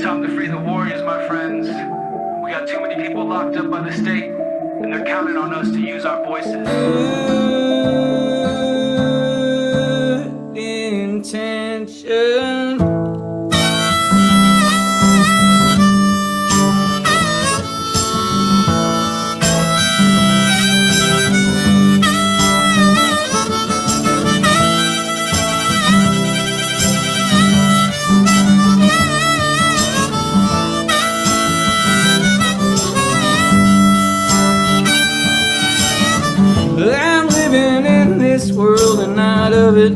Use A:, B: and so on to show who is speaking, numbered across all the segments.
A: time to free the warriors, my friends. We got too many people locked up by the state, and they're counting on us to use our voices.
B: Good intention. I'm living in this world and not of it.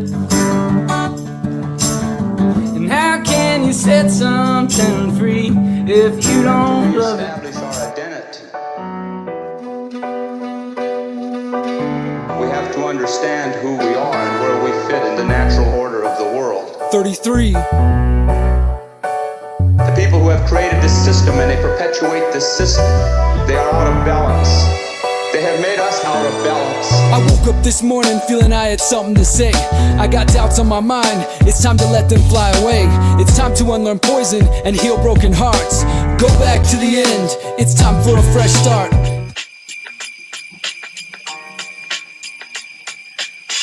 B: And how can you set something free if you don't love it?
C: Establish our identity. We have to understand who we are and where we fit in the natural order of the world.
D: 33.
C: The people who have created this system and they perpetuate this system, they are out of balance. They have made us out of balance.
D: I woke up this morning feeling I had something to say. I got doubts on my mind, it's time to let them fly away. It's time to unlearn poison and heal broken hearts. Go back to the end, it's time for a fresh start.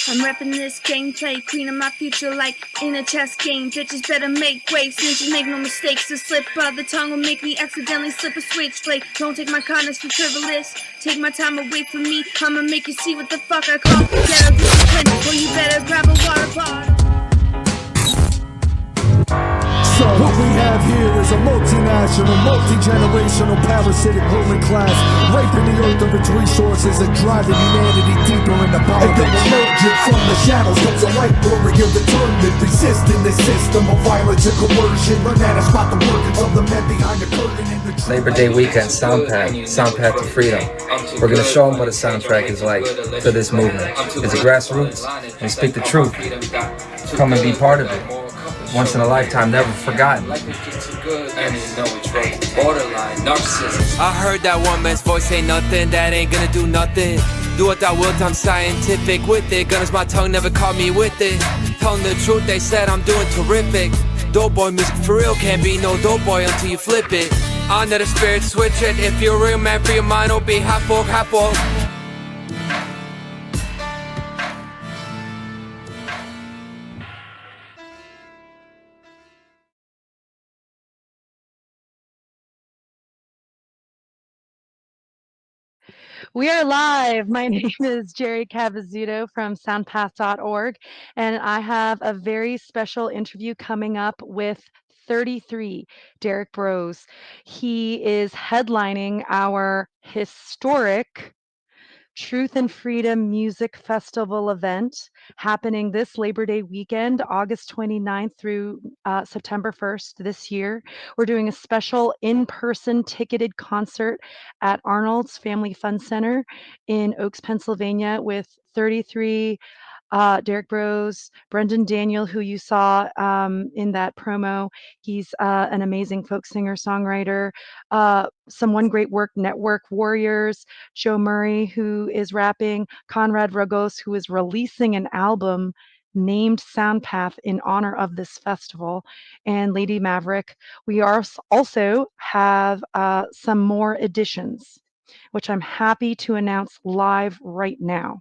E: I'm repping this gameplay, queen of my future like in a chess game. Bitches better make way, snitches make no mistakes. The slip of the tongue will make me accidentally slip a switchblade. Don't take my kindness for frivolous, take my time away from me. I'ma make you see what the fuck I call ghetto discipline. Or you better grab a water bottle.
F: So what we have here is a multinational, multi-generational parasitic ruling class, raping the earth of its resources and driving humanity deeper into bondage. And then emerging from the shadows comes a light warrior determined, resisting the system of violence and coercion. Learn how to spot the workings of the men behind the curtain.
G: Labor Day weekend, Soundpath to freedom. We're going to show them what a soundtrack is like for this movement. It's a grassroots, and speak the truth. Come and be part of it. Once in a lifetime, never forgotten.
B: I heard that one man's voice ain't nothing, that ain't gonna do nothing. Do what thou wilt, I'm scientific with it. Gunners, my tongue never caught me with it. Telling the truth, they said I'm doing terrific. Dope boy music for real, can't be no dope boy until you flip it. Honor the spirit, switch it. If you're a real man, free your mind, don't be half walk, half walk.
H: We are live. My name is Jerry Cavazzuto from Soundpath.org, and I have a very special interview coming up with 33, Derrick Broze. He is headlining our historic Truth and Freedom Music Festival event happening this Labor Day weekend, August 29th through September 1st this year. We're doing a special in-person ticketed concert at Arnold's Family Fun Center in Oaks, Pennsylvania with 33, Derrick Broze, Brendan Daniel, who you saw in that promo. He's an amazing folk singer, songwriter. Some One Great Work Network Warriors, Joe Murray, who is rapping, Conrad Rogos, who is releasing an album named Soundpath in honor of this festival, and Lady Maverick. We also have some more additions, which I'm happy to announce live right now.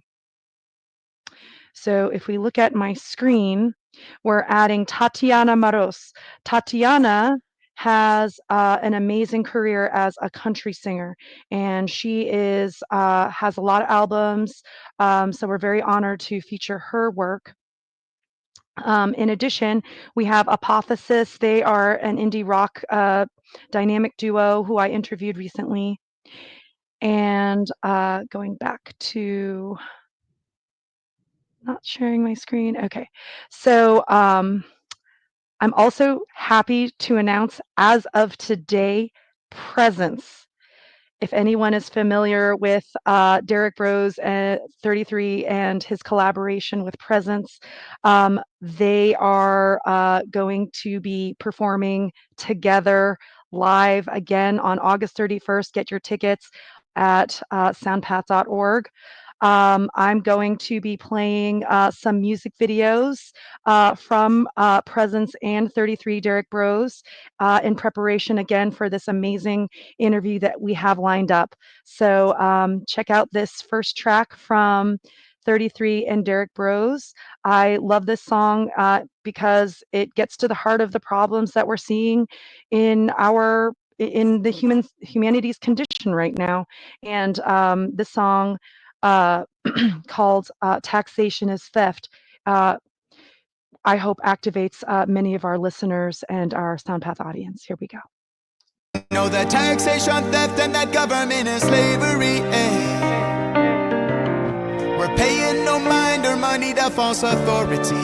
H: So if we look at my screen, we're adding Tatiana Moroz. Tatiana has an amazing career as a country singer, and she has a lot of albums. So we're very honored to feature her work. In addition, we have Apotheosis. They are an indie rock dynamic duo who I interviewed recently. And going back to not sharing my screen. Okay. So I'm also happy to announce as of today, Prezence. If anyone is familiar with Derrick Broze 33 and his collaboration with Prezence, they are going to be performing together live again on August 31st. Get your tickets at soundpath.org. I'm going to be playing some music videos from Prezence and 33 Derrick Broze in preparation again for this amazing interview that we have lined up. So check out this first track from 33 and Derrick Broze. I love this song because it gets to the heart of the problems that we're seeing in the humanity's condition right now. And this song called Taxation is Theft, I hope activates many of our listeners and our Soundpath audience. Here we go.
I: Know that taxation, theft, and that government is slavery. We're paying no mind or money to false authority.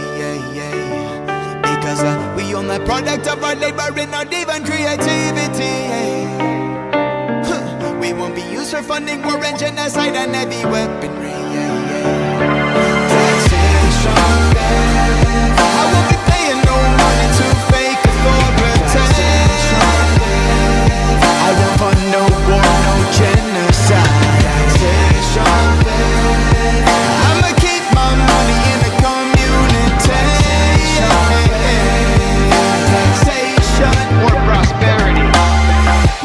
I: Because we own the product of our labor and not even creativity. We won't be used for funding war and genocide and heavy weaponry. Taxation, theft. I won't be paying no money to fake authority. I won't fund no war, no genocide. Taxation, theft. I'ma keep my money in the community. Taxation or prosperity.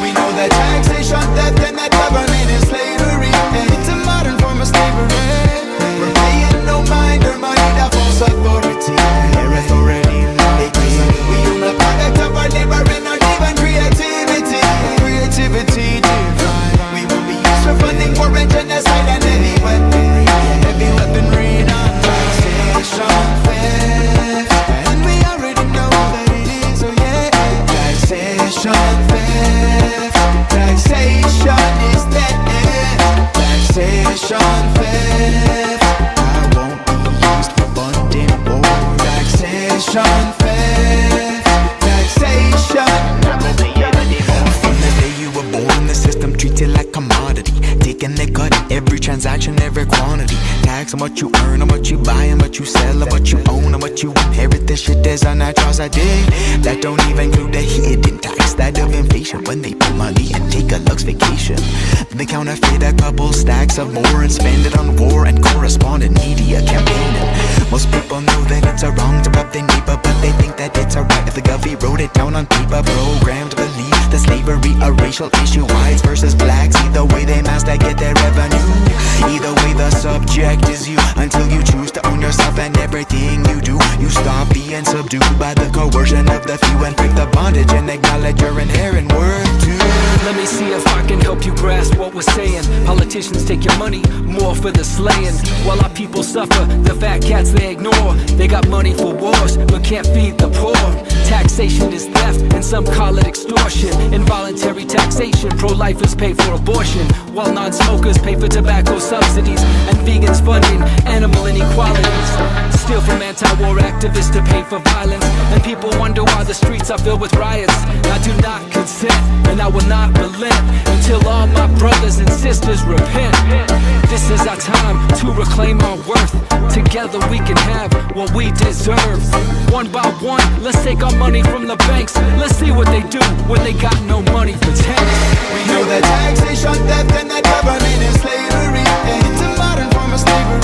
I: We know that taxation, theft, and that government is slavery. It's a modern form of slavery. We're paying no mind or money to false authority. Their authority because we own the product of our labor and not even creativity. Creativity divine. We won't be used for funding war and genocide and heavy weaponry. Heavy weaponry, not taxation, theft. And we already know that it is, oh yeah. Taxation, theft. Taxation is theft. Taxation, theft. I won't be used for funding war. Taxation, theft. Taxation. From the day you were born, the system treats you like commodity. Taking their cut, every transaction, every quantity. Tax on what you earn, on what you buy, and what you sell, and what you own, and what you inherit. This shit is an atrocity. That don't even include the hidden tax, that of inflation. When they put money and take a luxe vacation, then they counterfeit a couple stacks of more and spend it on war and correspondent media campaigning. Most people know that it's a wrong to rob their neighbor, but they think that it's a right if the government wrote it down on paper. Programmed to believe that slavery a racial issue. Whites versus blacks, either way they mask that get their revenue. Either way the subject is you, until you choose to own yourself and everything you do. You stop being subdued by the coercion of the few and break the bondage and acknowledge your inherent worth too.
D: Let me see if I can help you grasp what we're saying. Politicians take your money, more for the slaying. While our people suffer, the fat cats they ignore. They got money for wars, but can't feed the poor. Taxation is theft, and some call it extortion. Involuntary taxation, pro-lifers pay for abortion, while non-smokers pay for tobacco subsidies, and vegans funding animal inequalities. Steal from anti-war activists to pay for violence, and people wonder why the streets are filled with riots. I do not consent, and I will not relent until all my brothers and sisters repent. This is our time to reclaim our worth. Together we can have what we deserve. One by one, let's take our money from the banks. Let's see what they do when they got no money for tanks.
I: We know that taxation, theft, and that government is slavery. It's a modern form of slavery.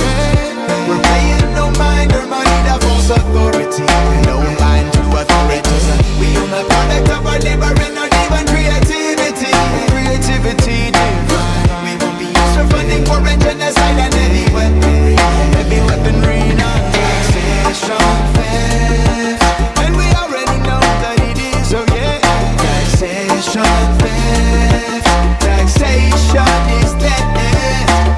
I: We're paying no mind or money to false authority. No mind to authorities. We own the product of our labor and not even creativity. Creativity divine. We won't be used for funding war and genocide and heavy weaponry. Heavy weaponry, not taxation, theft. And we already know that it is, oh yeah. Taxation, theft. Taxation is theft.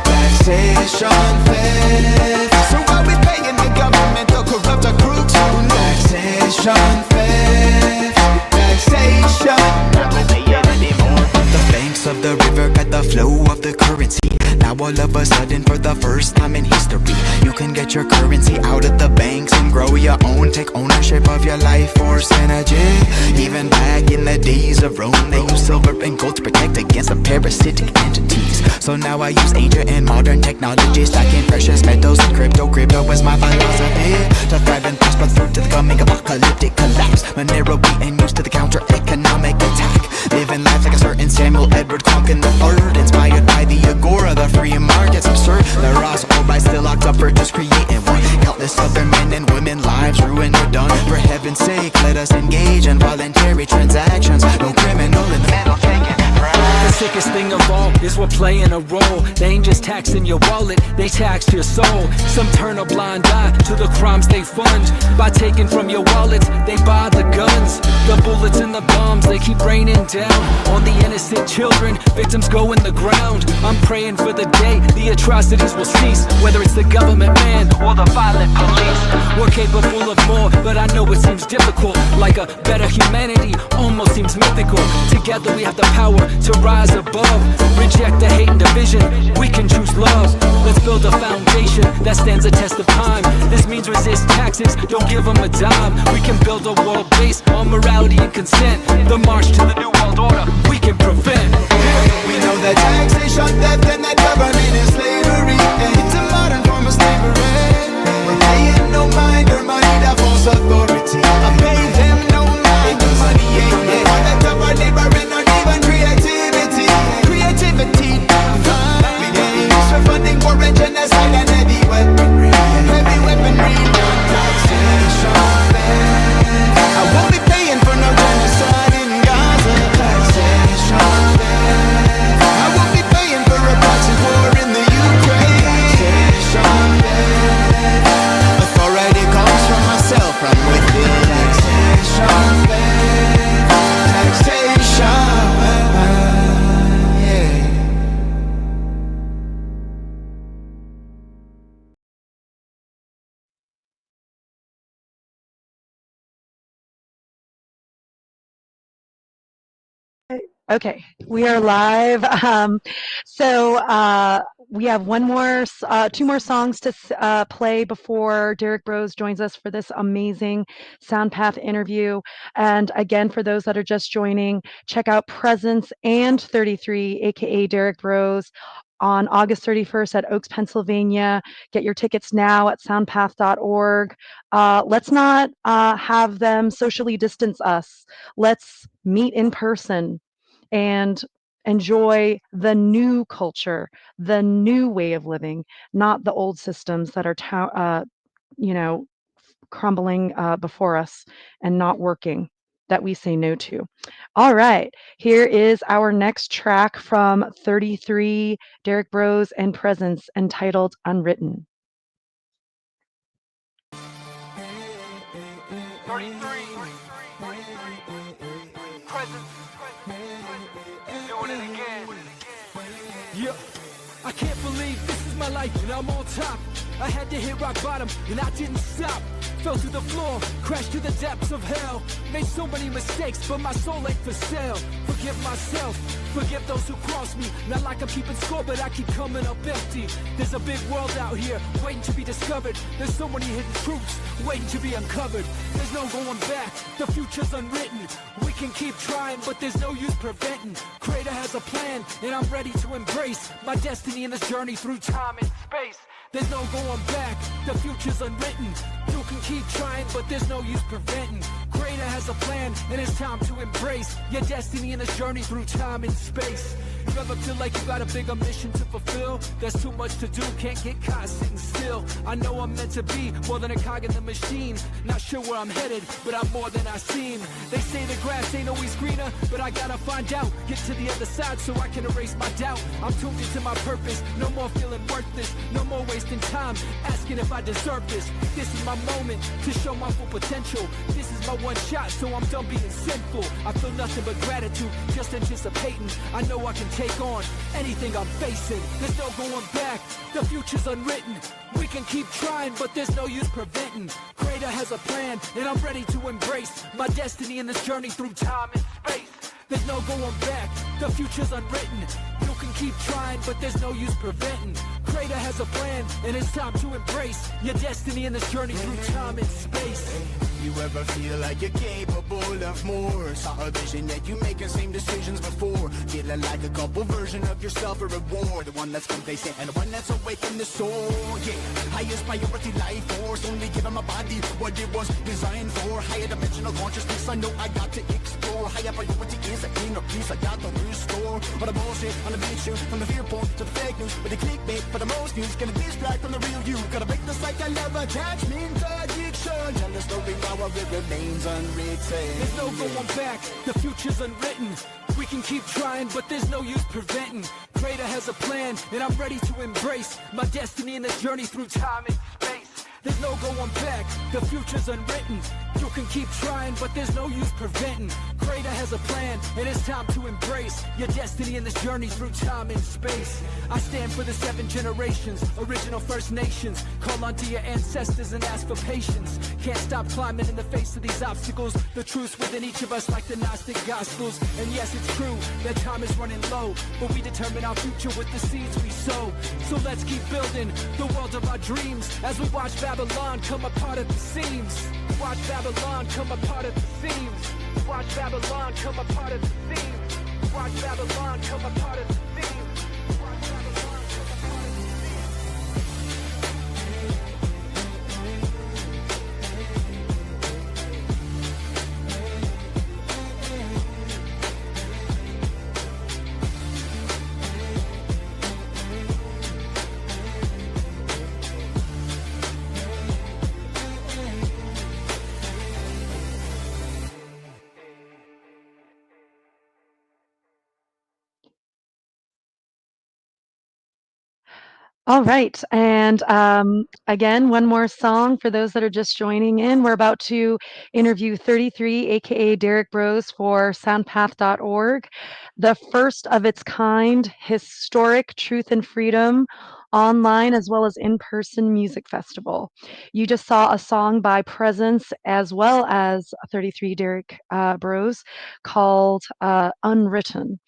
I: Taxation, theft. So why we paying the government to corrupt our crew too? Taxation, theft. Taxation. Not to pay it anymore. The banks of the river got the flow of the currency. Now all of a sudden, for the first time in history, you can get your currency out of the banks and grow your own. Take ownership of your life force energy. Even back in the days of Rome, they used silver and gold to protect against the parasitic entities. So now I use ancient and modern technology, stacking precious metals and crypto. Crypto is my philosophy to thrive and prosper through to the coming apocalyptic collapse. Monero being used to the counter-economic attack. Living life like a certain Samuel Edward conquering the earth, inspired by the agora, the free market's absurd. The Ross true and you're done. For heaven's sake, let us engage in voluntary transactions. No criminal in the middle taking
D: The sickest thing of all is we're playing a role. They ain't just taxing your wallet, they tax your soul. Some turn a blind eye to the crimes they fund. By taking from your wallets, they buy the guns, the bullets and the bombs, they keep raining down on the innocent children, victims go in the ground. I'm praying for the day the atrocities will cease, whether it's the government man or the violent police. We're capable of more, but I know it seems difficult. Like a better humanity almost seems mythical. Together we have the power to rise above. Reject the hate and division, we can choose love. Let's build a foundation that stands the test of time. This means resist taxes, don't give them a dime. We can build a world based on morality and consent. The march to the new world order, we can prevent.
I: We know that taxation, theft, and that government is slavery. And it's a modern form of slavery. We're paying no mind or money that false authority. I pay them no mind or money, yeah. Product of our labor and our even creativity. Creativity, we use for funding war and genocide and heavy weaponry. Heavy weaponry, non-taxation. I won't be paying for no genocide in Gaza. Taxation. I won't be paying for a proxy war in the Ukraine. Taxation. Authority comes from myself, from within. Taxation. Taxation.
H: Okay, we are live. We have two more songs to play before Derrick Broze joins us for this amazing Soundpath interview. And again, for those that are just joining, check out Prezence and 33, aka Derrick Broze, on August 31st at Oaks, Pennsylvania. Get your tickets now at soundpath.org. Let's not have them socially distance us. Let's meet in person and enjoy the new culture, the new way of living, not the old systems that are, crumbling before us and not working, that we say no to. All right, here is our next track from 33, Derrick Broze and Prezence, entitled Unwritten.
B: 33. Prezence. Doing it again.
D: Yeah, I can't believe this is my life and I'm on top. I had to hit rock bottom and I didn't stop. Fell through the floor, crashed to the depths of hell. Made so many mistakes, but my soul ain't for sale. Forgive myself, forgive those who crossed me. Not like I'm keeping score, but I keep coming up empty. There's a big world out here, waiting to be discovered. There's so many hidden truths, waiting to be uncovered. There's no going back, the future's unwritten. We can keep trying, but there's no use preventing. Creator has a plan, and I'm ready to embrace my destiny in this journey through time and space. There's no going back, the future's unwritten. You can keep trying, but there's no use preventing. Creator has a plan, and it's time to embrace your destiny in this journey through time and space. You ever feel like you got a bigger mission to fulfill? There's too much to do, can't get caught sitting still. I know I'm meant to be more than a cog in the machine. Not sure where I'm headed, but I'm more than I seem. They say the grass ain't always greener, but I gotta find out. Get to the other side so I can erase my doubt. I'm tuned into my purpose, no more feeling worthless. No more wasting time, asking if I deserve this. This is my moment to show my full potential. This is my one shot, so I'm done being sinful. I feel nothing but gratitude, just anticipating. I know I can take on anything I'm facing. There's no going back, the future's unwritten. We can keep trying, but there's no use preventing. Creator has a plan, and I'm ready to embrace my destiny in this journey through time and space. There's no going back, the future's unwritten. You can keep trying, but there's no use preventing. Creator has a plan, and it's time to embrace your destiny in this journey through time and space.
I: You ever feel like you're capable of more? Saw a vision that you make the same decisions before. Feeling like a couple version of yourself a reward. The one that's complacent and the one that's awake in the soul. Yeah, highest priority life force. Only giving my body what it was designed for. Higher dimensional consciousness, I know I got to explore. Higher priority is a inner peace I got to restore. All the bullshit on the big shoot, from the fear porn to the fake news. With the clickbait for the most views, gonna distract from the real you. Gotta break the cycle of attachment addiction. Jealous or it remains unwritten.
D: There's no going back, the future's unwritten. We can keep trying, but there's no use preventing. Creator has a plan, and I'm ready to embrace my destiny in the journey through time and space. There's no going back, the future's unwritten. You can keep trying, but there's no use preventing. Creator has a plan, and it's time to embrace your destiny in this journey through time and space. I stand for the 7 generations, original First Nations. Call onto your ancestors and ask for patience. Can't stop climbing in the face of these obstacles. The truth's within each of us like the Gnostic Gospels. And yes, it's true that time is running low, but we determine our future with the seeds we sow. So let's keep building the world of our dreams as we watch Babylon come apart at the seams. Watch Babylon come apart at the seams. Watch Babylon come apart at the seams. Watch Babylon come apart at the seams. Watch Babylon come apart at the seams.
H: All right. And again, one more song for those that are just joining in. We're about to interview 33, aka Derrick Broze, for Soundpath.org, the first of its kind historic Truth and Freedom online as well as in-person music festival. You just saw a song by Prezence as well as 33 Derrick Broze called Unwritten.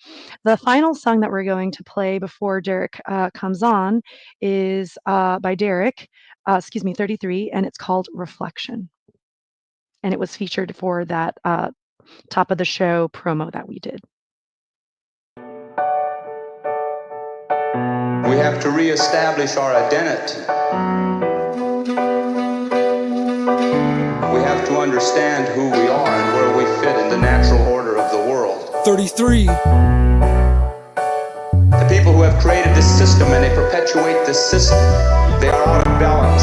H: The final song that we're going to play before Derrick comes on is by Derrick, 33, and it's called Reflection. And it was featured for that top of the show promo that we did.
C: We have to reestablish our identity. We have to understand who we are and where we fit in the natural order of the world.
D: 33.
C: The people who have created this system and they perpetuate this system, they are out of balance.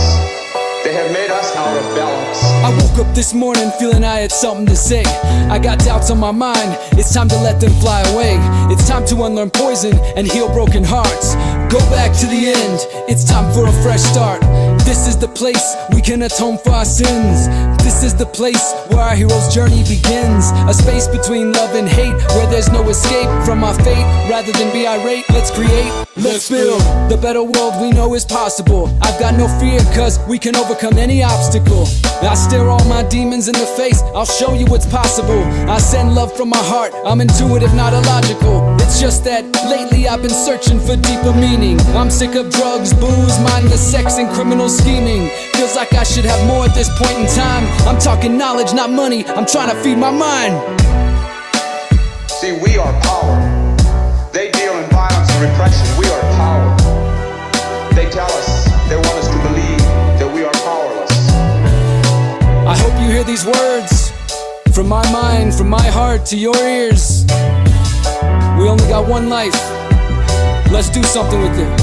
C: They have made us out of balance.
D: I woke up this morning feeling I had something to say. I got doubts on my mind, it's time to let them fly away. It's time to unlearn poison and heal broken hearts. Go back to the end, it's time for a fresh start. This is the place we can atone for our sins. This is the place where our hero's journey begins. A space between love and hate, where there's no escape from our fate. Rather than be irate, let's create, let's build the better world we know is possible. I've got no fear, cause we can overcome any obstacle. I stare all my demons in the face, I'll show you what's possible. I send love from my heart, I'm intuitive, not illogical. It's just that lately I've been searching for deeper meaning. I'm sick of drugs, booze, mindless sex, and criminal scheming. Feels like I should have more at this point in time. I'm talking knowledge, not money, I'm trying to feed my mind.
C: See, we are power. They deal in violence and repression. We are power. They tell us, they want us to believe that we are powerless.
D: I hope you hear these words from my mind, from my heart to your ears. We only got one life. Let's do something with it.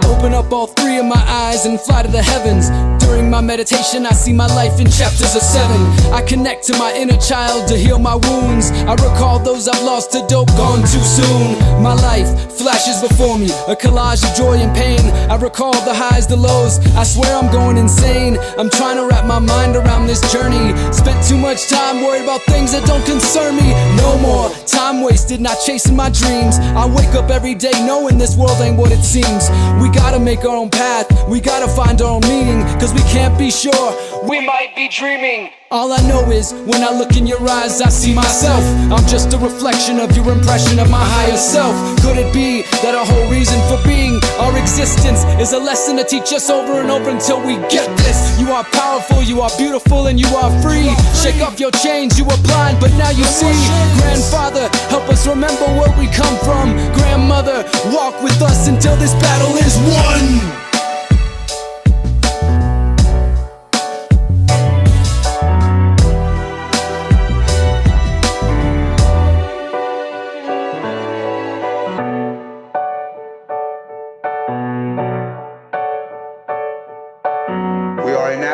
D: Open up all three of my eyes and fly to the heavens. During my meditation, I see my life in chapters of 7. I connect to my inner child to heal my wounds. I recall those I've lost to dope, gone too soon. My life flashes before me, a collage of joy and pain. I recall the highs, the lows, I swear I'm going insane. I'm trying to wrap my mind around this journey. Spent too much time worried about things that don't concern me. No more time wasted, not chasing my dreams. I wake up every day knowing this world ain't what it seems. We gotta make our own path, we gotta find our own meaning, cause we can't be sure, we might be dreaming. All I know is, when I look in your eyes, I see myself. I'm just a reflection of your impression of my higher self. Could it be that our whole reason for being, our existence, is a lesson to teach us over and over until we get this? You are powerful, you are beautiful, and you are free. Shake off your chains, you were blind, but now you see. Grandfather, help us remember where we come from. Grandmother, walk with us until this battle is won.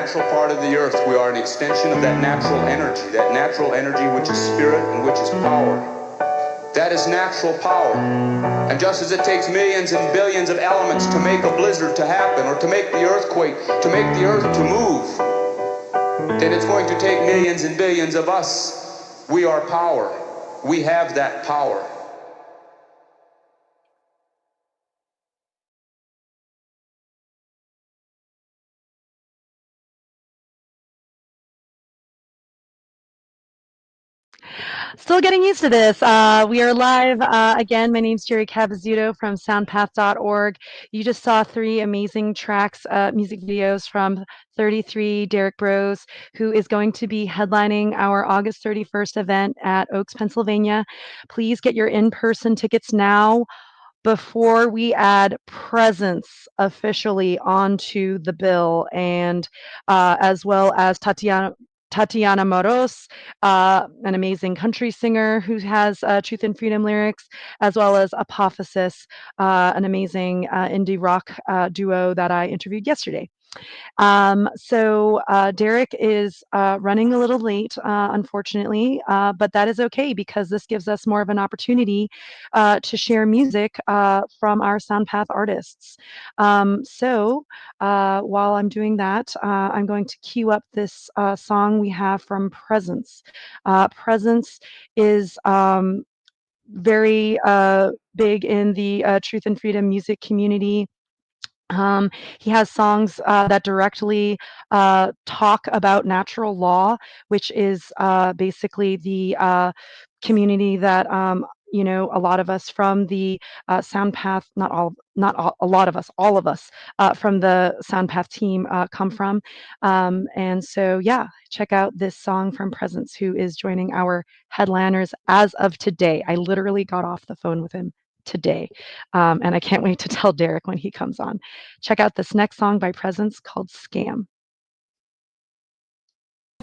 C: natural part of the earth. We are an extension of that natural energy which is spirit and which is power. That is natural power. And just as it takes millions and billions of elements to make a blizzard to happen, or to make the earthquake, to make the earth to move, then it's going to take millions and billions of us. We are power. We have that power.
H: Still getting used to this. We are live again. My name's Jerry Cavazuto from Soundpath.org. You just saw 3 amazing tracks, music videos from 33 Derrick Broze, who is going to be headlining our August 31st event at Oaks, Pennsylvania. Please get your in-person tickets now before we add Prezence officially onto the bill, and as well as Tatiana Moroz, an amazing country singer who has Truth and Freedom lyrics, as well as Apophysis, an amazing indie rock duo that I interviewed yesterday. So Derrick is running a little late, unfortunately, but that is okay because this gives us more of an opportunity to share music from our Soundpath artists. So while I'm doing that, I'm going to cue up this song we have from Prezence. Prezence is very big in the Truth and Freedom music community. He has songs that directly talk about natural law, which is basically the community that a lot of us from the Soundpath, a lot of us, all of us from the Soundpath team come from. And so, yeah, check out this song from Prezence, who is joining our headliners as of today. I literally got off the phone with him today. And I can't wait to tell Derrick when he comes on. Check out this next song by Prezence called Scam.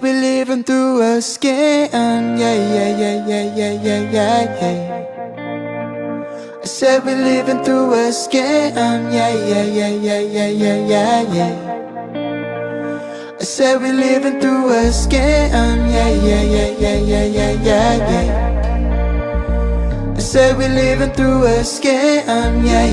I: We're living through a scam, yeah. I said we're living through a scam, yeah. I said we're living through a scam, yeah. I said we're living through a scam, yeah.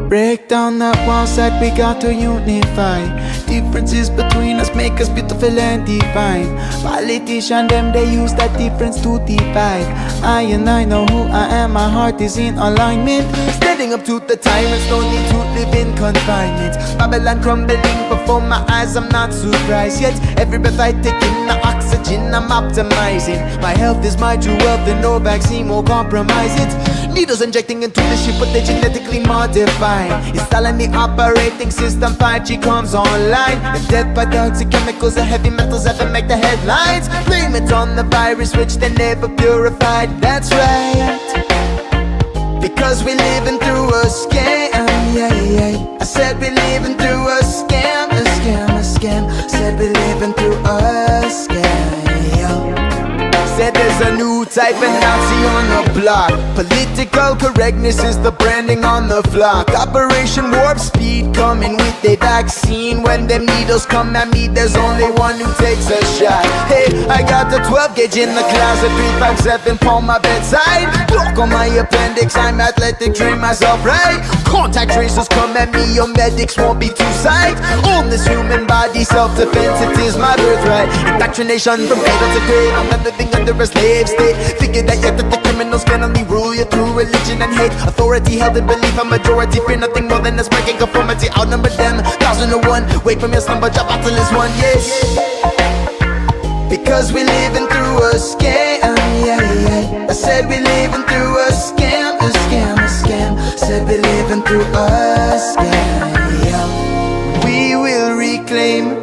I: Break down that walls that we got to unify. Differences between us make us beautiful and divine. Politicians, them, they use that difference to divide. I know who I am, my heart is in alignment. Standing up to the tyrants, no need to live in confinement. Babylon crumbling before my eyes, I'm not surprised. Yet every breath I take in the oxygen, I'm optimizing. My health is my true wealth and no vaccine will compromise it. Needles injecting into the ship, but they genetically modified. Installing the operating system, 5G comes online. If death by toxic chemicals or heavy metals ever make the headlines, blame it on the virus which they never purified. That's right, because we're living through a scam, yeah. I said we're living through a scam, a scam. Said we're living through a scam. Said there's a new type of Nazi on the block. Political correctness is the branding on the flock. Operation Warp Speed coming with a vaccine. When them needles come at me, there's only one who takes a shot. Hey, I got the 12 gauge in the closet, 357 on my bedside. Block on my appendix, I'm athletic, train myself right. Contact tracers come at me, your medics won't be too psyched. Own this human body, self-defense, it is my birthright. Indoctrination from cradle to grave, I'm not living under a slave state. Figure that yet that the criminals can only rule you through religion and hate. Authority held in belief, a majority fear nothing more than a spreading conformity. Outnumber them, 1,001. Wake from your slumber, drop out till it's one, yes. Because we're living through a scam, yeah. I said we're living through a scam, a scam. Said we're living through a scam, yeah. We will reclaim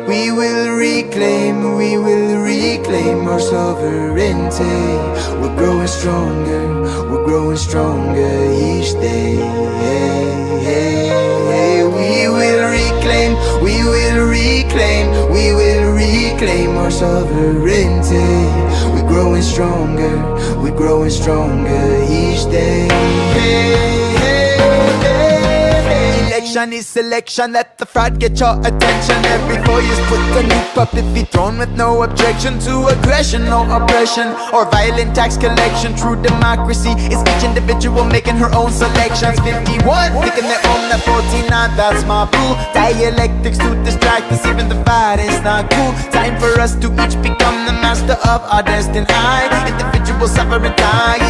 I: our sovereignty. We're growing stronger each day. We will reclaim our sovereignty. We're growing stronger each day. Election is selection, let the fraud get your attention. Every 4 years put a new puppet be thrown with no objection to aggression, no oppression, or violent tax collection. True democracy is each individual making her own selections. 51, picking their own. At 49, that's my rule. Dialectics to distract us, even the fight is not cool. Time for us to each become the master of our destiny. Individual sovereign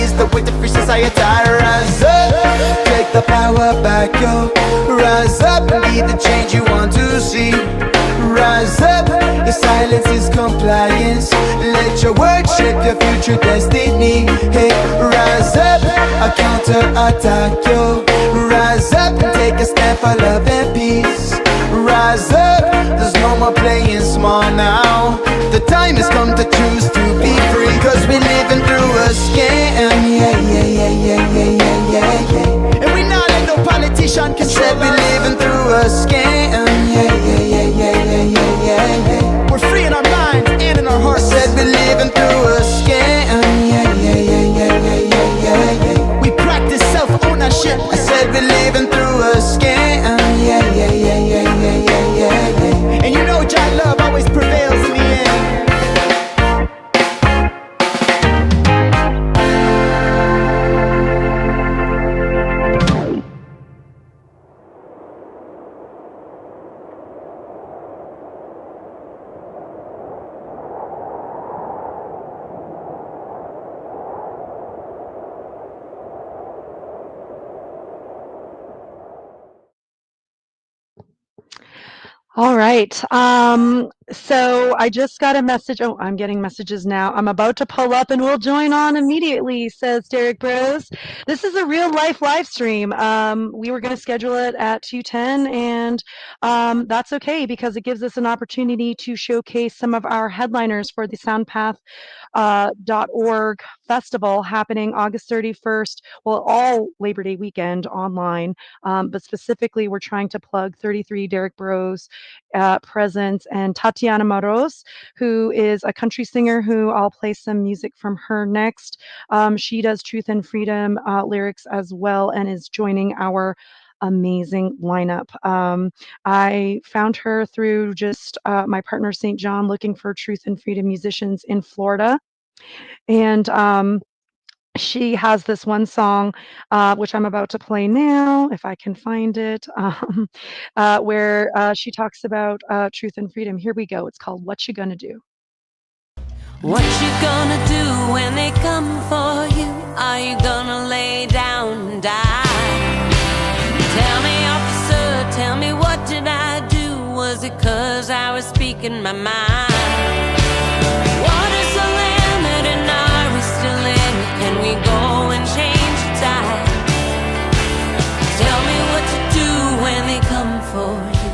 I: is the way to free society. Rise up, take the power back, yo. Rise up and be the change you want to see. Rise up, your silence is compliance. Let your words shape your future destiny. Hey, rise up, a counter-attack, yo. Rise up and take a stand for love and peace. Rise up, there's no more playing small now. The time has come to choose to be free. Cause we're living through a scam. Yeah, yeah, yeah, yeah, yeah, yeah, yeah, yeah. And we not let no politician control. Said we're living through a scam. Yeah, yeah, yeah, yeah, yeah, yeah, yeah, yeah. We're free in our minds and in our hearts. Said we're living through a scam. Yeah, yeah, yeah, yeah, yeah, yeah, yeah, yeah. We practice self-ownership. I said we're living through a scam. Yeah, yeah, yeah, yeah, yeah, yeah, yeah, yeah. And you know Jah love always prevails in the end.
H: All right. So I just got a message. Oh, I'm getting messages now. I'm about to pull up and we'll join on immediately, says Derrick Broze. This is a real life live stream. We were going to schedule it at 2:10, and that's okay because it gives us an opportunity to showcase some of our headliners for the Soundpath .org festival happening August 31st. Well, all Labor Day weekend online, but specifically we're trying to plug 33 Derrick Broze, Prezence, and Tatiana Moroz, who is a country singer who I'll play some music from her next. She does Truth and Freedom lyrics as well and is joining our amazing lineup. I found her through just my partner St. John looking for Truth and Freedom musicians in Florida. And she has this one song, which I'm about to play now, if I can find it, where she talks about truth and freedom. Here we go. It's called What You Gonna Do?
J: What you gonna do when they come for you? Are you gonna lay down and die? Tell me, officer, tell me, what did I do? Was it 'cause I was speaking my mind? What is the limit and are we still in it? Can we go and change the tide? Tell me what to do when they come for you.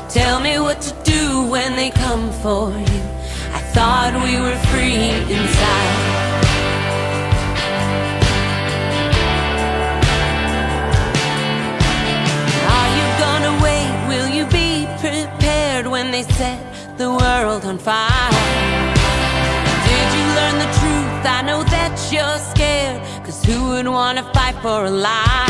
J: Tell me what to do when they come for you. I thought we were free inside. Are you gonna wait? Will you be prepared when they set the world on fire? Did you learn the truth? I know that you're scared, 'cause who would wanna fight for a lie?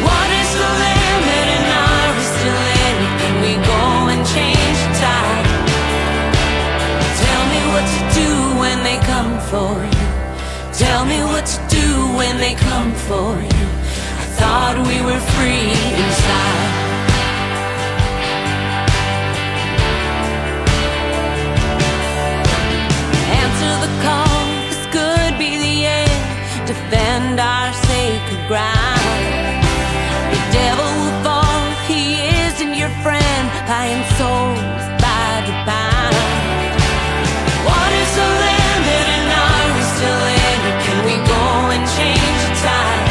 J: What is the limit and are we still in it? Can we go and change the tide? Tell me what to do when they come for you. Tell me what to do when they come for you. I thought we were free inside. Answer the call, this could be the end. Defend our sacred ground. The devil will fall, he isn't your friend. Buying souls by the pound. What is the limit and are we still in it? Can we go and change the tide?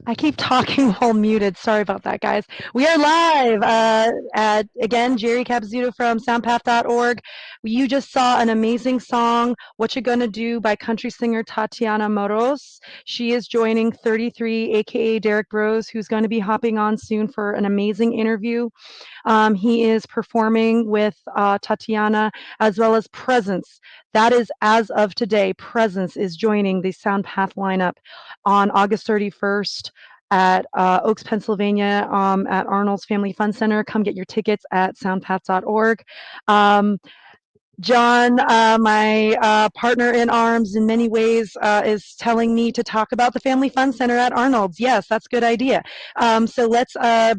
H: I keep talking while muted. Sorry about that, guys. We are live at, again, Jerry Capizzuto from Soundpath.org. You just saw an amazing song, What You Gonna Do by country singer Tatiana Moroz. She is joining 33, aka Derrick Broze, who's going to be hopping on soon for an amazing interview. He is performing with Tatiana as well as Prezence. That is as of today. Prezence is joining the Soundpath lineup on August 31st at Oaks, Pennsylvania, at Arnold's Family Fun Center. Come get your tickets at soundpath.org. John, my partner in arms in many ways, is telling me to talk about the Family Fun Center at Arnold's. Yes, that's a good idea. So let's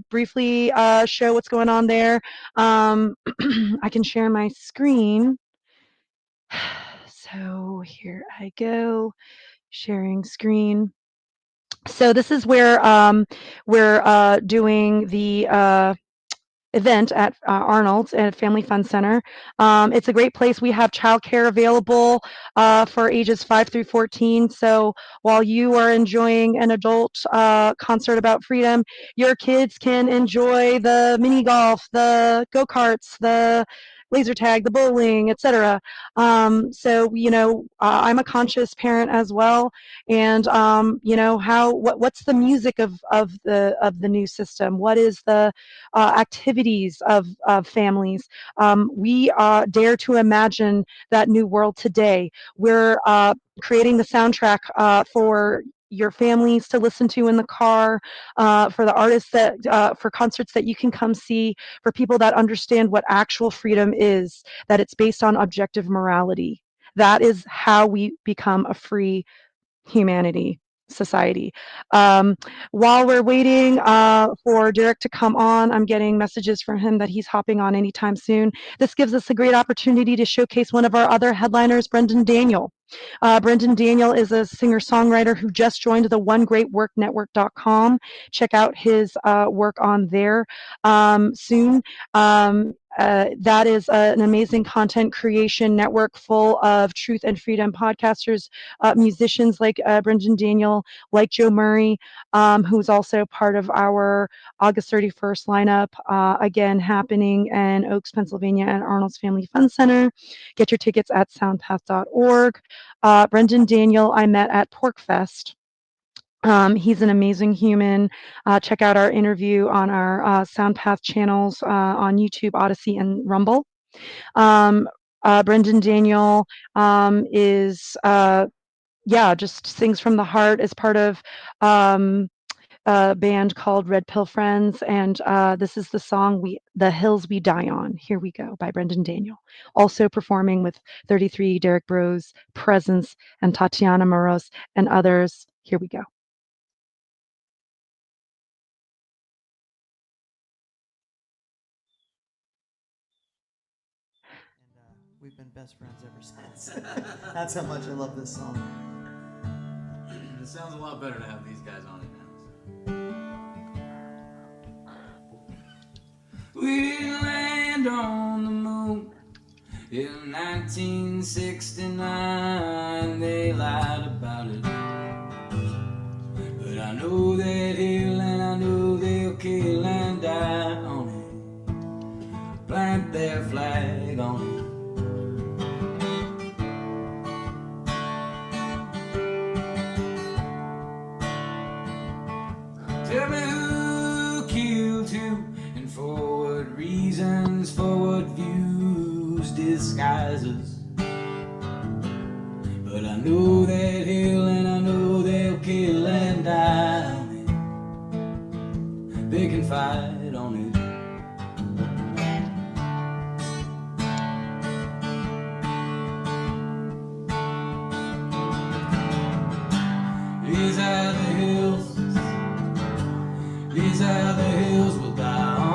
H: briefly show what's going on there. I can share my screen. So here I go, sharing screen. So this is where we're doing the event at Arnold's at Family Fun Center. It's a great place. We have childcare available for ages 5 through 14. So while you are enjoying an adult concert about freedom, your kids can enjoy the mini golf, the go-karts, the laser tag, the bowling, etc. So I'm a conscious parent as well, and what's the music of the new system? What is the activities of families? We dare to imagine that new world today. We're creating the soundtrack for your families to listen to in the car, for the artists for concerts that you can come see, for people that understand what actual freedom is, that it's based on objective morality. That is how we become a free humanity society. While we're waiting for Derrick to come on, I'm getting messages from him that he's hopping on anytime soon. This gives us a great opportunity to showcase one of our other headliners, Brendan Daniel. Brendan Daniel is a singer-songwriter who just joined the onegreatworknetwork.com. Check out his work on there soon. That is an amazing content creation network full of truth and freedom podcasters, musicians like Brendan Daniel, like Joe Murray, who's also part of our August 31st lineup, again, happening in Oaks, Pennsylvania at Arnold's Family Fun Center. Get your tickets at soundpath.org. Brendan Daniel I met at PorkFest. He's an amazing human. Check out our interview on our Soundpath channels on YouTube, Odyssey, and Rumble. Brendan Daniel is, just sings from the heart as part of a band called Red Pill Friends, and this is the song The Hills We Die On. Here we go, by Brendan Daniel. Also performing with 33, Derrick Broze, Prezence, and Tatiana Moroz, and others. Here we go.
K: We've been best friends ever since. That's how much I love this song.
L: It sounds a lot better to have these guys on it now.
B: We didn't land on the moon in 1969. They lied about it. But I know that hill and I know they'll kill and die on it. Plant their flag on it. Tell me who killed who and for what reasons, for what views, disguises. But I know that hill and I know they'll kill and die on it. They can fight on it. These are the hills. These are the hills we'll die on.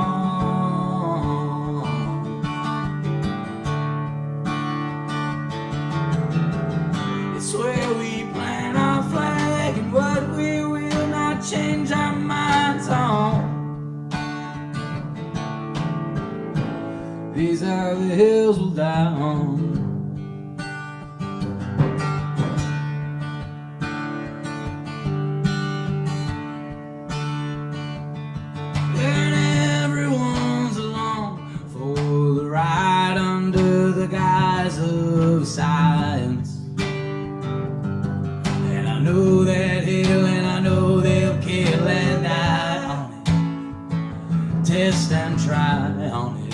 B: It's where we plant our flag and what we will not change our minds on. These are the hills we'll die on.
M: resist and try on it.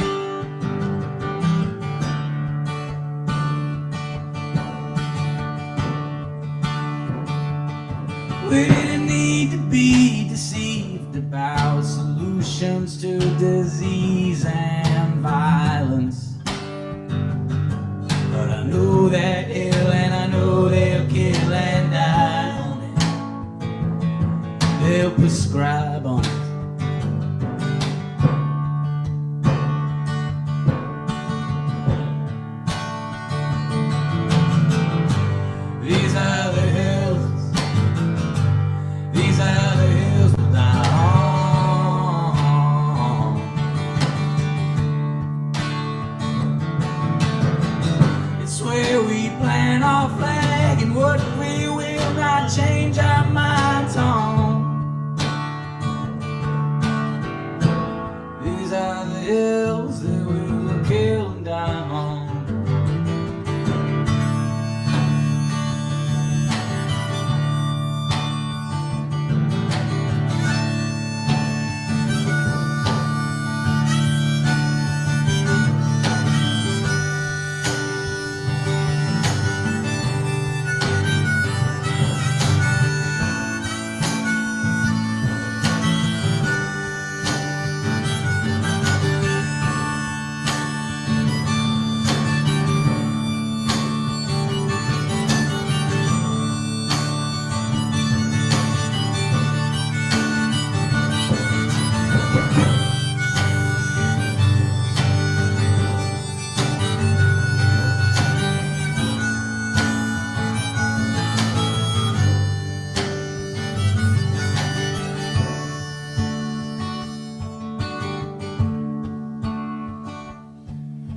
M: We didn't need to be deceived about solutions to disease and violence. But I know that ill and I know they'll kill and die on it. They'll prescribe on it. These are the hills. These are the hills we'll die on. It's where we plant our flag and what we will not change our minds on. These are the hills that we will kill and die on.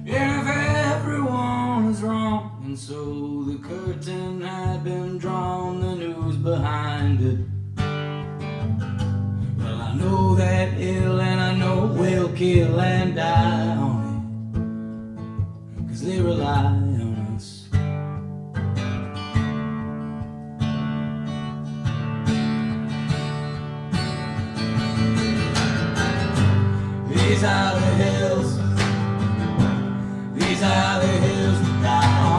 M: And if everyone is wrong, and so the curtain had been drawn, the news behind it. Well, I know that ill and I know we'll kill and die on it, 'cause they rely on us. These are the hills. These are the hills we die on.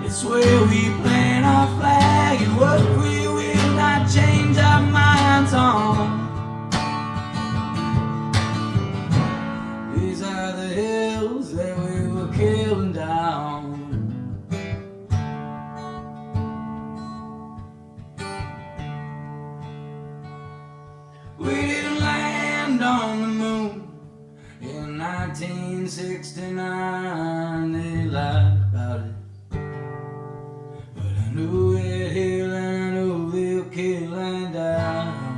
M: It's where we plant our flag and what we will not change our minds on. These are the hills that we will kill and die on. We didn't land on the moon in 1969. They lied about it, but I knew it here and I know they'll kill and die on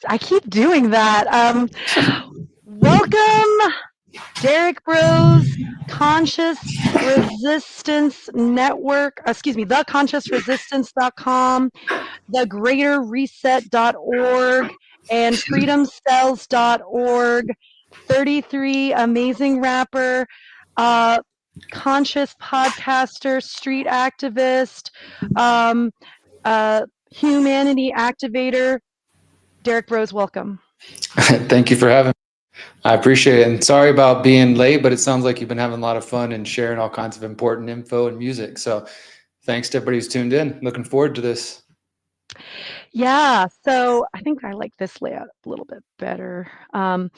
H: I keep doing that. Welcome, Derrick Broze, Conscious Resistance Network. Excuse me, theconsciousresistance.com, thegreaterreset.org, and freedomcells.org. 33, amazing rapper, conscious podcaster, street activist, humanity activator. Derrick Broze, welcome.
G: Thank you for having me. I appreciate it. And sorry about being late, but it sounds like you've been having a lot of fun and sharing all kinds of important info and music. So thanks to everybody who's tuned in. Looking forward to this.
H: Yeah, so I think I like this layout a little bit better. I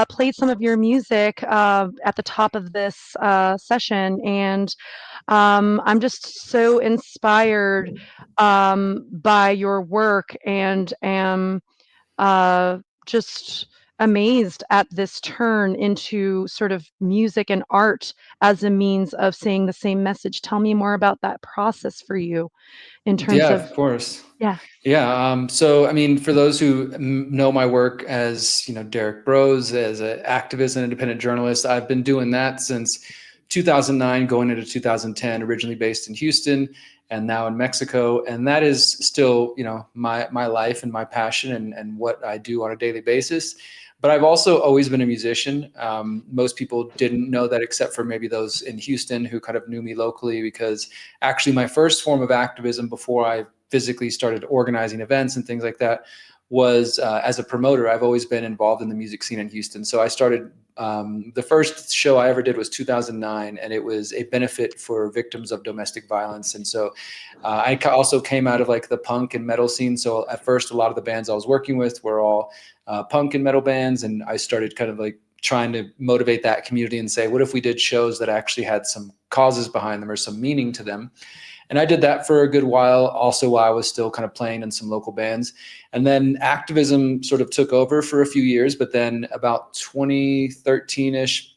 H: played some of your music at the top of this session, and I'm just so inspired by your work and am just amazed at this turn into sort of music and art as a means of saying the same message. Tell me more about that process for you in terms
N: Yeah,
H: of,
N: of course.
H: yeah.
N: Yeah. So, I mean, for those who know my work as, Derrick Broze, as an activist and independent journalist, I've been doing that since 2009, going into 2010, originally based in Houston and now in Mexico. And that is still, my life and my passion and what I do on a daily basis. But I've also always been a musician. Most people didn't know that except for maybe those in Houston who kind of knew me locally, because actually my first form of activism before I physically started organizing events and things like that was as a promoter. I've always been involved in the music scene in Houston. So I started, the first show I ever did was 2009, and it was a benefit for victims of domestic violence. And so I also came out of like the punk and metal scene. So at first, a lot of the bands I was working with were all punk and metal bands. And I started kind of like trying to motivate that community and say, what if we did shows that actually had some causes behind them or some meaning to them? And I did that for a good while, also while I was still kind of playing in some local bands. And then activism sort of took over for a few years, but then about 2013-ish,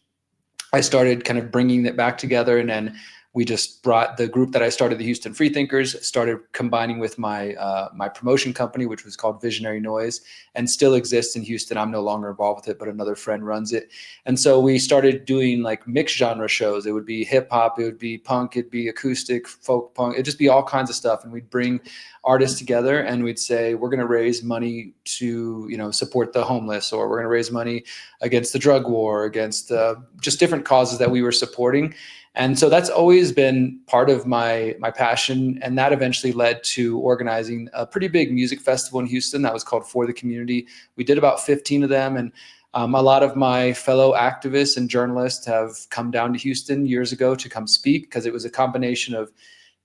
N: I started kind of bringing it back together. And then we just brought the group that I started, the Houston Freethinkers, started combining with my my promotion company, which was called Visionary Noise, and still exists in Houston. I'm no longer involved with it, but another friend runs it. And so we started doing like mixed genre shows. It would be hip hop, it would be punk, it'd be acoustic, folk punk, it'd just be all kinds of stuff. And we'd bring artists together and we'd say, we're going to raise money to, support the homeless, or we're going to raise money against the drug war, against just different causes that we were supporting. And so that's always been part of my passion. And that eventually led to organizing a pretty big music festival in Houston that was called For the Community. We did about 15 of them. And a lot of my fellow activists and journalists have come down to Houston years ago to come speak, because it was a combination of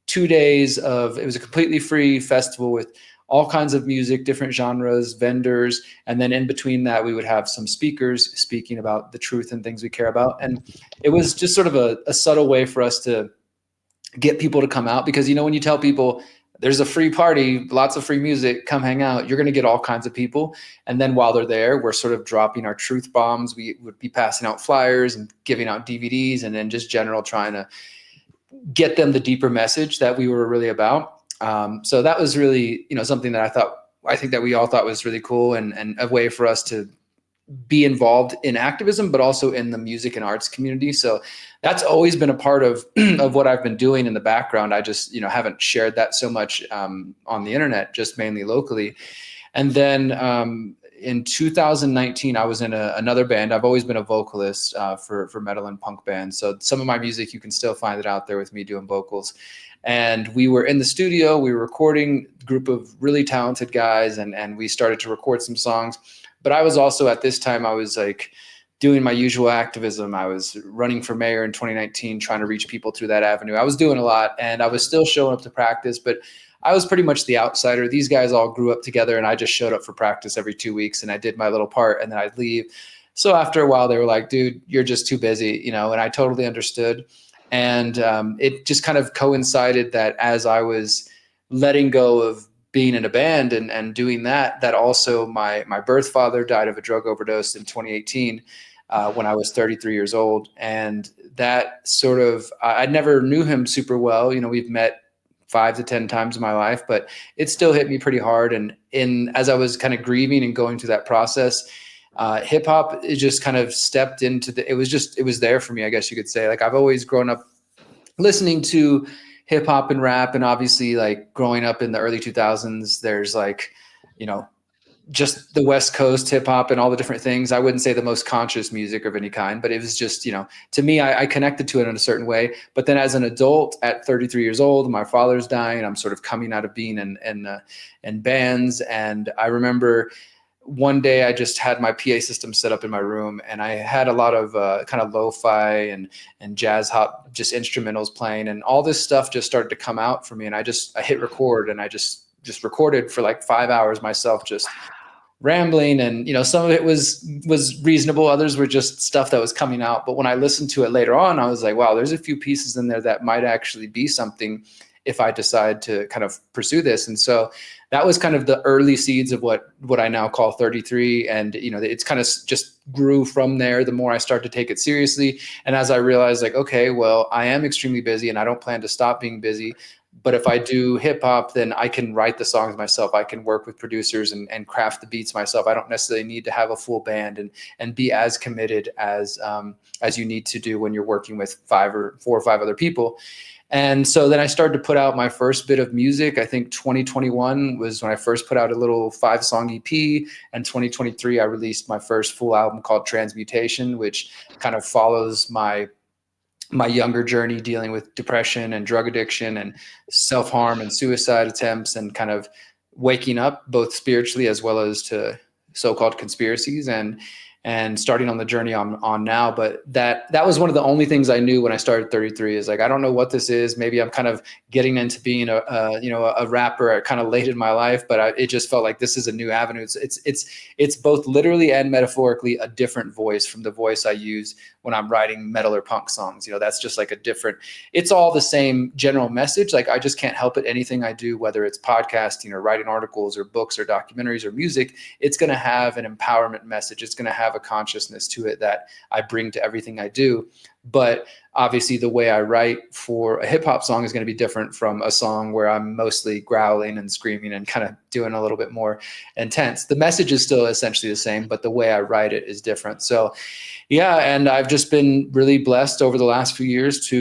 N: 2 days of, it was a completely free festival with all kinds of music, different genres, vendors. And then in between that, we would have some speakers speaking about the truth and things we care about. And it was just sort of a subtle way for us to get people to come out, because, when you tell people there's a free party, lots of free music, come hang out, you're going to get all kinds of people. And then while they're there, we're sort of dropping our truth bombs. We would be passing out flyers and giving out DVDs, and then just general trying to get them the deeper message that we were really about. So that was really, something that I think that we all thought was really cool, and a way for us to be involved in activism, but also in the music and arts community. So that's always been a part of what I've been doing in the background. I just, haven't shared that so much on the internet, just mainly locally. And then in 2019, I was in another band. I've always been a vocalist for metal and punk bands. So some of my music, you can still find it out there with me doing vocals. And we were in the studio, we were recording a group of really talented guys, and we started to record some songs. But I was also, at this time, I was like doing my usual activism. I was running for mayor in 2019, trying to reach people through that avenue. I was doing a lot, and I was still showing up to practice, but I was pretty much the outsider. These guys all grew up together, and I just showed up for practice every 2 weeks, and I did my little part, and then I'd leave. So after a while, they were like, dude, you're just too busy, and I totally understood. And it just kind of coincided that as I was letting go of being in a band and doing that also my birth father died of a drug overdose in 2018 when I was 33 years old. And that sort of, I never knew him super well. We've met 5 to 10 times in my life, but it still hit me pretty hard. And as I was kind of grieving and going through that process, hip hop, it just kind of stepped into it was there for me, I guess you could say. Like, I've always grown up listening to hip hop and rap, and obviously, like, growing up in the early 2000s, there's like, just the West Coast hip hop and all the different things. I wouldn't say the most conscious music of any kind, but it was just, to me, I connected to it in a certain way. But then as an adult at 33 years old, my father's dying, I'm sort of coming out of being in bands. And I remember one day I just had my PA system set up in my room, and I had a lot of kind of lo-fi and jazz hop, just instrumentals playing, and all this stuff just started to come out for me. And I hit record, and I just recorded for like 5 hours myself, just rambling. And, some of it was reasonable. Others were just stuff that was coming out. But when I listened to it later on, I was like, wow, there's a few pieces in there that might actually be something if I decide to kind of pursue this. And so that was kind of the early seeds of what I now call 33. And, it's kind of just grew from there the more I started to take it seriously. And as I realized, like, okay, well, I am extremely busy and I don't plan to stop being busy. But if I do hip hop, then I can write the songs myself. I can work with producers and craft the beats myself. I don't necessarily need to have a full band and be as committed as you need to do when you're working with 4 or 5 other people. And so then I started to put out my first bit of music. I think 2021 was when I first put out a little 5-song EP. And 2023, I released my first full album called Transmutation, which kind of follows my younger journey dealing with depression and drug addiction and self-harm and suicide attempts, and kind of waking up both spiritually as well as to so-called conspiracies, and starting on the journey I'm on now. But that was one of the only things I knew when I started 33 is like, I don't know what this is. Maybe I'm kind of getting into being a rapper kind of late in my life, but it just felt like this is a new avenue. It's both literally and metaphorically a different voice from the voice I use when I'm writing metal or punk songs. That's just like it's all the same general message. Like, I just can't help it. Anything I do, whether it's podcasting or writing articles or books or documentaries or music, it's going to have an empowerment message. It's going to have a consciousness to it that I bring to everything I do. But obviously the way I write for a hip hop song is going to be different from a song where I'm mostly growling and screaming and kind of doing a little bit more intense. The message is still essentially the same, but the way I write it is different. So yeah, and I've just been really blessed over the last few years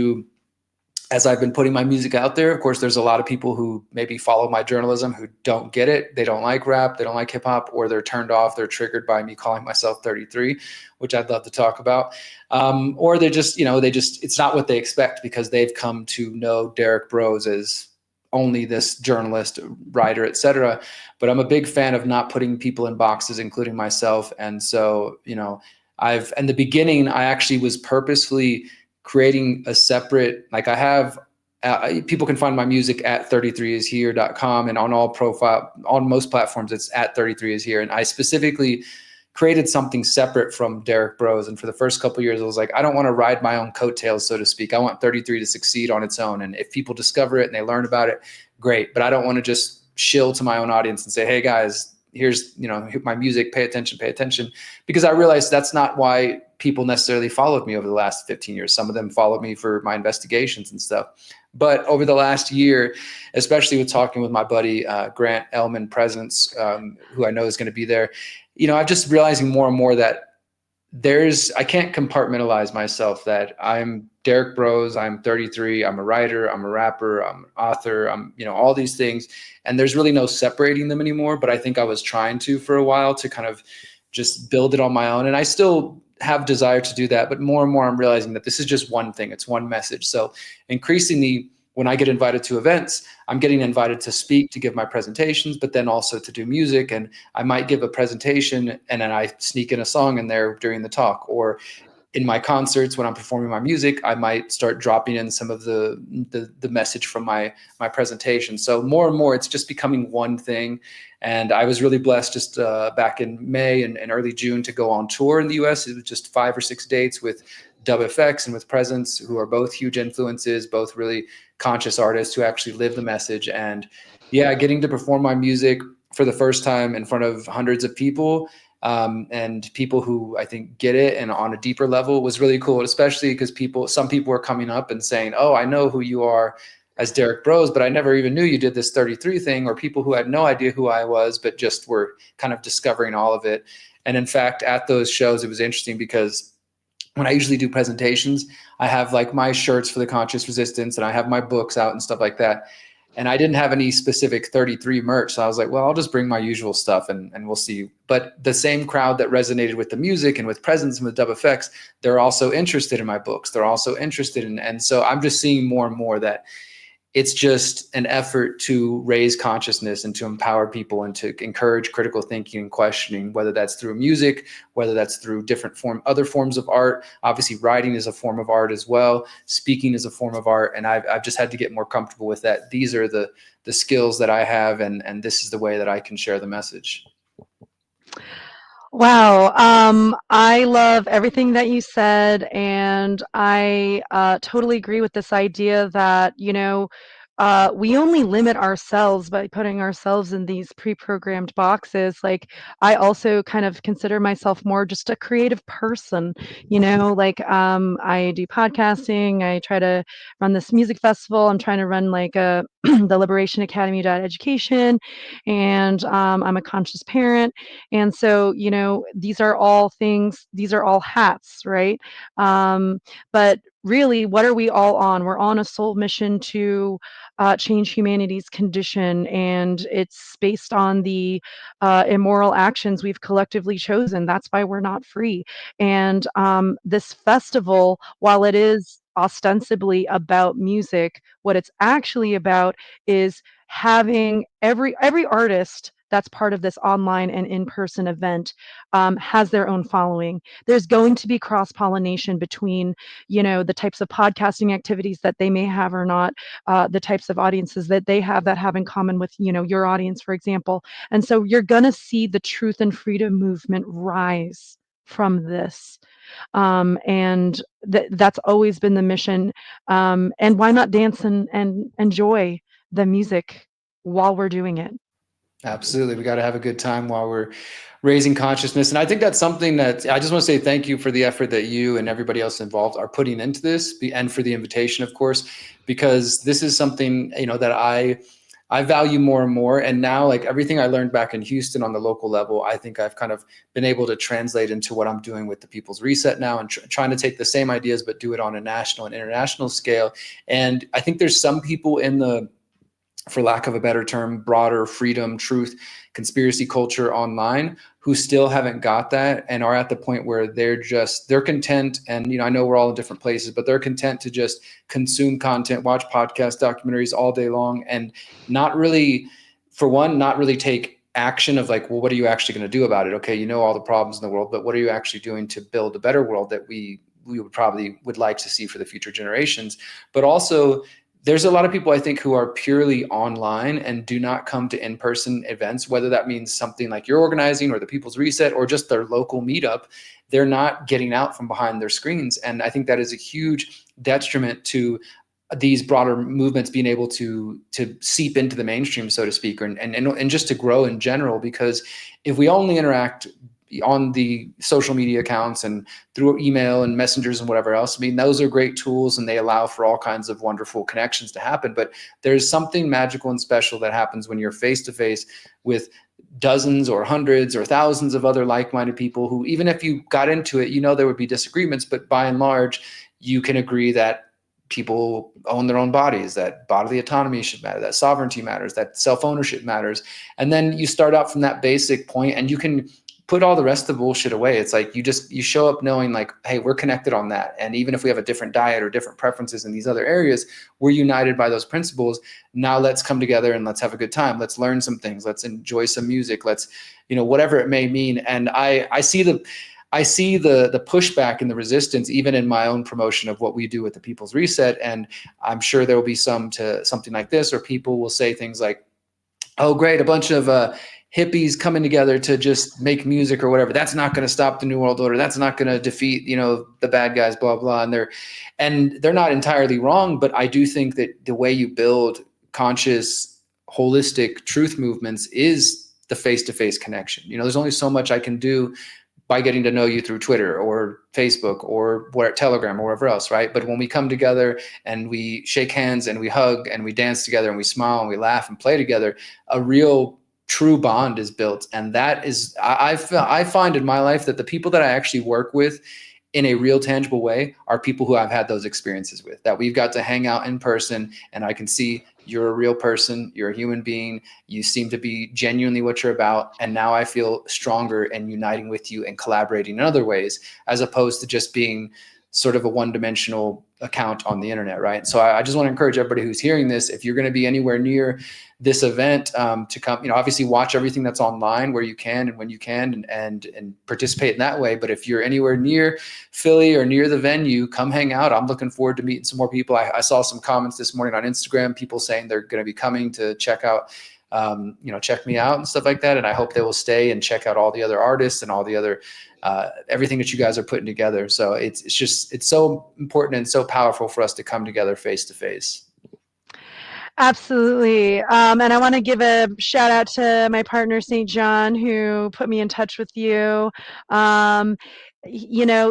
N: as I've been putting my music out there. Of course, there's a lot of people who maybe follow my journalism who don't get it. They don't like rap, they don't like hip hop, or they're turned off, they're triggered by me calling myself 33, which I'd love to talk about. Or they just, it's not what they expect because they've come to know Derrick Broze as only this journalist, writer, etc. But I'm a big fan of not putting people in boxes, including myself. And so, in the beginning, I actually was purposefully creating a separate, like I have, people can find my music at 33ishere.com, and on most platforms, it's at 33ishere. And I specifically created something separate from Derrick Broze. And for the first couple of years, I was like, I don't want to ride my own coattails, so to speak. I want 33 to succeed on its own. And if people discover it and they learn about it, great. But I don't want to just shill to my own audience and say, hey guys, here's, my music, pay attention. Because I realized that's not why people necessarily followed me over the last 15 years. Some of them followed me for my investigations and stuff. But over the last year, especially with talking with my buddy, Grant Elman Prezence, who I know is going to be there, I'm just realizing more and more that I can't compartmentalize myself, that I'm Derrick Broze, I'm 33, I'm a writer, I'm a rapper, I'm an author, I'm, all these things. And there's really no separating them anymore. But I think I was trying to for a while to kind of just build it on my own. And I still have desire to do that. But more and more I'm realizing that this is just one thing. It's one message. So increasingly, when I get invited to events, I'm getting invited to speak, to give my presentations, but then also to do music. And I might give a presentation and then I sneak in a song in there during the talk. Or in my concerts, when I'm performing my music, I might start dropping in some of the message from my presentation. So more and more, it's just becoming one thing. And I was really blessed just back in May and early June to go on tour in the US. It was just 5 or 6 dates with Dub FX and with Prezence, who are both huge influences, both really conscious artists who actually live the message. And yeah, getting to perform my music for the first time in front of hundreds of people, and people who I think get it and on a deeper level was really cool, especially because some people were coming up and saying, oh, I know who you are as Derrick Broze, but I never even knew you did this 33 thing, or people who had no idea who I was, but just were kind of discovering all of it. And in fact, at those shows, it was interesting because when I usually do presentations, I have like my shirts for the Conscious Resistance and I have my books out and stuff like that. And I didn't have any specific 33 merch. So I was like, well, I'll just bring my usual stuff and we'll see. But the same crowd that resonated with the music and with Prezence and with Dub FX, they're also interested in my books. They're also interested in, and so I'm just seeing more and more that it's just an effort to raise consciousness and to empower people and to encourage critical thinking and questioning, whether that's through music, whether that's through other forms of art. Obviously, writing is a form of art as well. Speaking is a form of art. And I've just had to get more comfortable with that. These are the skills that I have, and this is the way that I can share the message.
H: Wow. I love everything that you said, and I totally agree with this idea that, we only limit ourselves by putting ourselves in these pre-programmed boxes. Like, I also kind of consider myself more just a creative person, like, I do podcasting. I try to run this music festival. I'm trying to run like a the Liberation Academy education, and I'm a conscious parent. And so, these are all things, these are all hats, right? But really, what are we all on? We're on a soul mission to change humanity's condition, and it's based on the immoral actions we've collectively chosen. That's why we're not free. And this festival, while it is ostensibly about music, what it's actually about is having every artist that's part of this online and in-person event has their own following. There's going to be cross-pollination between, the types of podcasting activities that they may have or not, the types of audiences that they have that have in common with, your audience, for example. And so you're going to see the truth and freedom movement rise from this. And that's always been the mission. And why not dance and enjoy the music while we're doing it?
N: Absolutely. We got to have a good time while we're raising consciousness. And I think that's something that I just want to say thank you for the effort that you and everybody else involved are putting into this, and for the invitation, of course, because this is something, that I value more and more. And now, like, everything I learned back in Houston on the local level, I think I've kind of been able to translate into what I'm doing with the People's Reset now, and trying to take the same ideas, but do it on a national and international scale. And I think there's some people in the, for lack of a better term, broader freedom, truth, conspiracy culture online who still haven't got that and are at the point where they're content. And, I know we're all in different places, but they're content to just consume content, watch podcasts, documentaries all day long, and not really, for one, not really take action of like, well, what are you actually going to do about it? Okay, all the problems in the world, but what are you actually doing to build a better world that we would like to see for the future generations? But also, there's a lot of people, I think, who are purely online and do not come to in-person events, whether that means something like you're organizing or the People's Reset or just their local meetup. They're not getting out from behind their screens. And I think that is a huge detriment to these broader movements being able to seep into the mainstream, so to speak, and just to grow in general. Because if we only interact on the social media accounts and through email and messengers and whatever else, those are great tools and they allow for all kinds of wonderful connections to happen. But there's something magical and special that happens when you're face to face with dozens or hundreds or thousands of other like-minded people who, even if you got into it, there would be disagreements, but by and large, you can agree that people own their own bodies, that bodily autonomy should matter, that sovereignty matters, that self-ownership matters. And then you start out from that basic point and you can put all the rest of the bullshit away. It's like you show up knowing like, hey, we're connected on that. And even if we have a different diet or different preferences in these other areas, we're united by those principles. Now let's come together and let's have a good time. Let's learn some things. Let's enjoy some music. Let's, whatever it may mean. And I see the pushback and the resistance, even in my own promotion of what we do with the People's Reset. And I'm sure there will be some to something like this, or people will say things like, oh, great, a bunch of hippies coming together to just make music or whatever. That's not going to stop the New World Order. That's not going to defeat, the bad guys, blah, blah. And they're not entirely wrong, but I do think that the way you build conscious, holistic truth movements is the face-to-face connection. There's only so much I can do by getting to know you through Twitter or Facebook or Telegram or wherever else, right? But when we come together and we shake hands and we hug and we dance together and we smile and we laugh and play together, a real true bond is built. And that is, I find in my life that the people that I actually work with in a real tangible way are people who I've had those experiences with, that we've got to hang out in person and I can see you're a real person, you're a human being, you seem to be genuinely what you're about. And now I feel stronger and uniting with you and collaborating in other ways, as opposed to just being sort of a one-dimensional account on the internet, right? So I just want to encourage everybody who's hearing this, if you're going to be anywhere near this event, to come, obviously watch everything that's online where you can and when you can, and participate in that way. But if you're anywhere near Philly or near the venue, come hang out. I'm looking forward to meeting some more people. I saw some comments this morning on Instagram, people saying they're going to be coming to check out, check me out and stuff like that. And I hope they will stay and check out all the other artists and all the other, everything that you guys are putting together. So it's so important and so powerful for us to come together face to face.
H: Absolutely. And I want to give a shout out to my partner, St. John, who put me in touch with you. Um,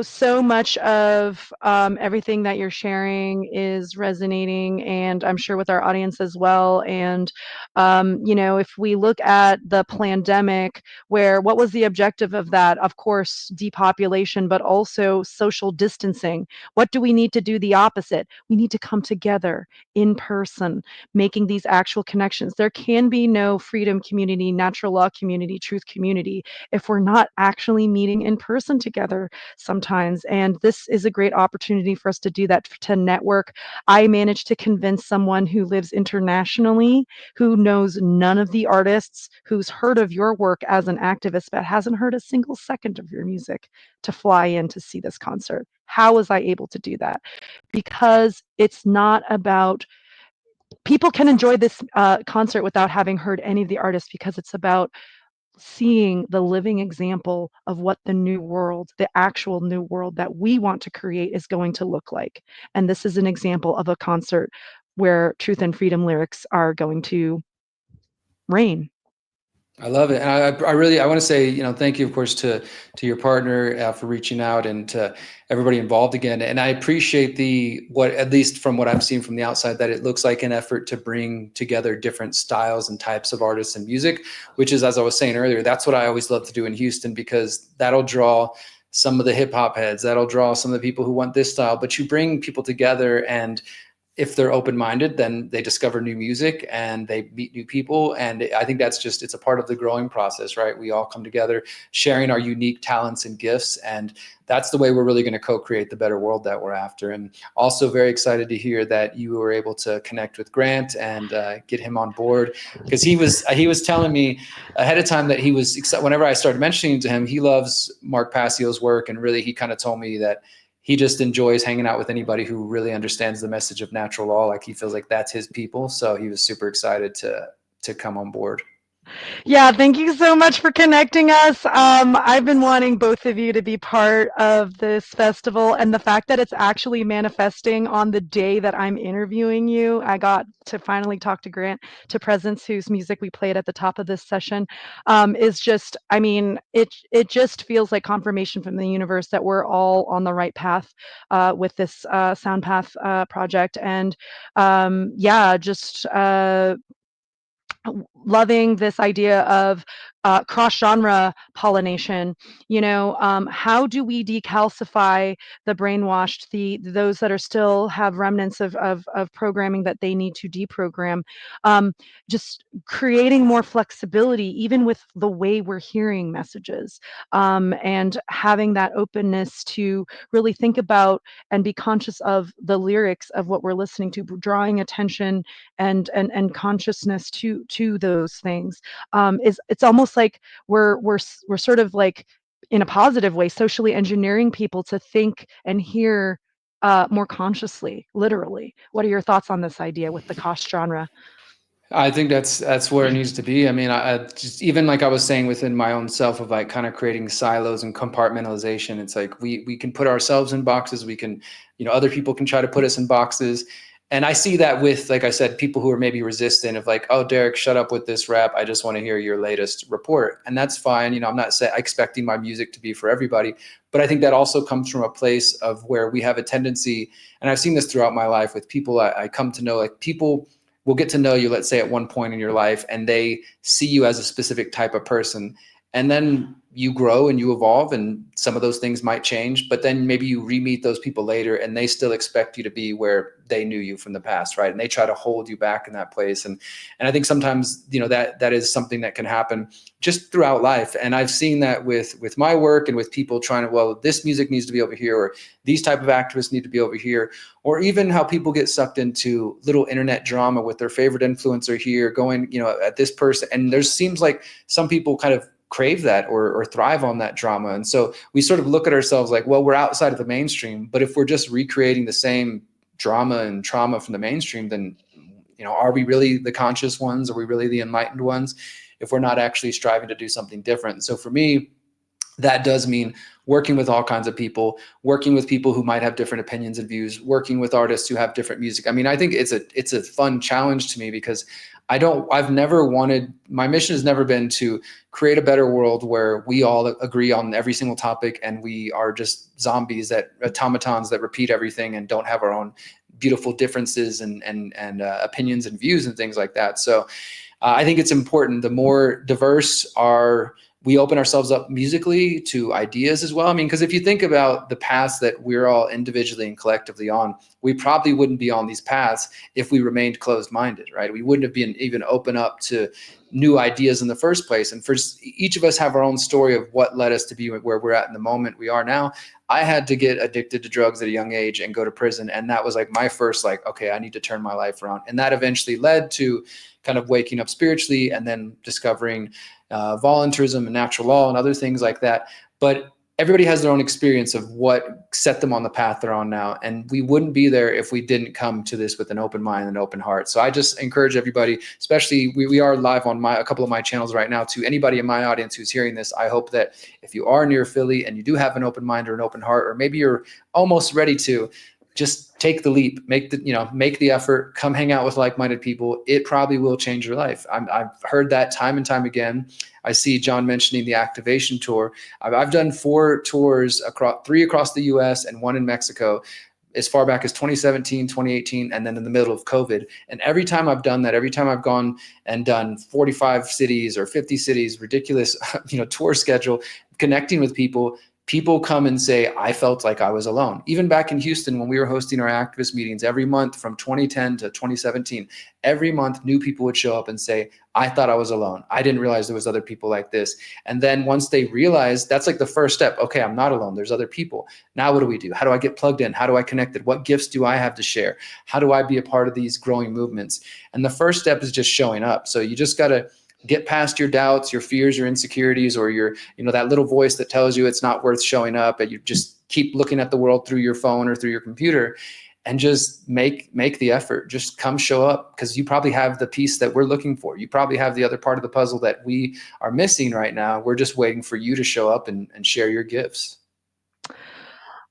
H: so much of everything that you're sharing is resonating, and I'm sure with our audience as well. And, if we look at the pandemic, where what was the objective of that? Of course, depopulation, but also social distancing. What do we need to do the opposite? We need to come together in person, making these actual connections. There can be no freedom community, natural law community, truth community if we're not actually meeting in person together sometimes. And this is a great opportunity for us to do that, to network. I managed to convince someone who lives internationally, who knows none of the artists, who's heard of your work as an activist, but hasn't heard a single second of your music, to fly in to see this concert. How was I able to do that? Because it's not about, people can enjoy this concert without having heard any of the artists, because it's about seeing the living example of what the new world, the actual new world that we want to create, is going to look like. And this is an example of a concert where truth and freedom lyrics are going to reign.
N: I love it. And I want to say, thank you, of course, to your partner for reaching out, and to everybody involved again. And I appreciate at least from what I've seen from the outside, that it looks like an effort to bring together different styles and types of artists and music, which is, as I was saying earlier, that's what I always love to do in Houston, because that'll draw some of the hip hop heads, that'll draw some of the people who want this style, but you bring people together, and if they're open-minded, then they discover new music and they meet new people. And I think that's just, it's a part of the growing process, right? We all come together sharing our unique talents and gifts. And that's the way we're really going to co-create the better world that we're after. And also very excited to hear that you were able to connect with Grant and get him on board, because he was telling me ahead of time that he was, whenever I started mentioning to him, he loves Mark Passio's work. And really, he kind of told me that he just enjoys hanging out with anybody who really understands the message of natural law. Like, he feels like that's his people. So he was super excited to come on board.
H: Yeah, thank you so much for connecting us. I've been wanting both of you to be part of this festival, and the fact that it's actually manifesting on the day that I'm interviewing you. I got to finally talk to Grant, to Prezence, whose music we played at the top of this session, is just, it just feels like confirmation from the universe that we're all on the right path with this Soundpath project. And just loving this idea of cross-genre pollination. How do we decalcify the brainwashed, those that are still have remnants of programming that they need to deprogram? Just creating more flexibility, even with the way we're hearing messages, and having that openness to really think about and be conscious of the lyrics of what we're listening to, drawing attention and consciousness to those things. It's almost like we're sort of like, in a positive way, socially engineering people to think and hear more consciously, literally. What are your thoughts on this idea with the cost genre?
N: I think that's where it needs to be. I mean, I just, even like I was saying within my own self, of like kind of creating silos and compartmentalization. It's like we can put ourselves in boxes. We can, other people can try to put us in boxes. And I see that with, like I said, people who are maybe resistant of like, oh, Derrick, shut up with this rap. I just want to hear your latest report. And that's fine. I'm not expecting my music to be for everybody, but I think that also comes from a place of where we have a tendency, and I've seen this throughout my life with people I come to know, like people will get to know you, let's say at one point in your life, and they see you as a specific type of person. And then you grow and you evolve, and some of those things might change, but then maybe you re-meet those people later and they still expect you to be where they knew you from the past, right? And they try to hold you back in that place. And I think sometimes, that is something that can happen just throughout life. And I've seen that with my work and with people trying to, well, this music needs to be over here, or these type of activists need to be over here, or even how people get sucked into little internet drama with their favorite influencer here going, at this person. And there seems like some people kind of crave that or thrive on that drama. And so we sort of look at ourselves like, well, we're outside of the mainstream, but if we're just recreating the same drama and trauma from the mainstream, then, are we really the conscious ones? Are we really the enlightened ones if we're not actually striving to do something different? So for me, that does mean working with all kinds of people, working with people who might have different opinions and views, working with artists who have different music. I mean, I think it's a fun challenge to me because I've never wanted, my mission has never been to create a better world where we all agree on every single topic and we are just zombies, that automatons that repeat everything and don't have our own beautiful differences and opinions and views and things like that. So I think it's important. The more diverse we open ourselves up musically to ideas as well. I mean, because if you think about the paths that we're all individually and collectively on, we probably wouldn't be on these paths if we remained closed-minded, right? We wouldn't have been even open up to new ideas in the first place. And for each of us have our own story of what led us to be where we're at in the moment we are now. I had to get addicted to drugs at a young age and go to prison. And that was like my first, like, okay, I need to turn my life around. And that eventually led to kind of waking up spiritually and then discovering voluntarism and natural law and other things like that. But everybody has their own experience of what set them on the path they're on now. And we wouldn't be there if we didn't come to this with an open mind and an open heart. So I just encourage everybody, especially we are live on a couple of my channels right now, to anybody in my audience who's hearing this. I hope that if you are near Philly and you do have an open mind or an open heart, or maybe you're almost ready to, just take the leap, make the effort, come hang out with like-minded people. It probably will change your life. I've heard that time and time again. I see John mentioning the activation tour. I've done 4 tours, 3 across the US and 1 in Mexico, as far back as 2017, 2018, and then in the middle of COVID. And every time I've done that, every time I've gone and done 45 cities or 50 cities, ridiculous, tour schedule, connecting with people come and say, I felt like I was alone. Even back in Houston, when we were hosting our activist meetings every month from 2010 to 2017, every month new people would show up and say, I thought I was alone. I didn't realize there was other people like this. And then once they realized, that's like the first step. Okay, I'm not alone. There's other people. Now what do we do? How do I get plugged in? How do I connect it? What gifts do I have to share? How do I be a part of these growing movements? And the first step is just showing up. So you just got to get past your doubts, your fears, your insecurities, or your, that little voice that tells you it's not worth showing up, and you just keep looking at the world through your phone or through your computer, and just make the effort. Just come show up, because you probably have the piece that we're looking for. You probably have the other part of the puzzle that we are missing right now. We're just waiting for you to show up and share your gifts.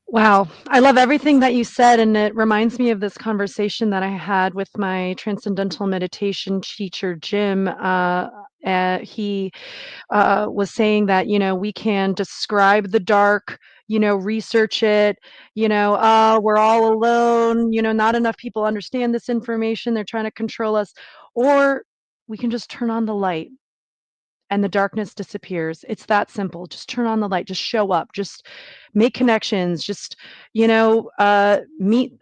H: Wow. I love everything that you said. And it reminds me of this conversation that I had with my transcendental meditation teacher, Jim. He was saying that, we can describe the dark, research it, we're all alone, not enough people understand this information. They're trying to control us. Or we can just turn on the light and the darkness disappears. It's that simple. Just turn on the light, just show up, just make connections, just, meet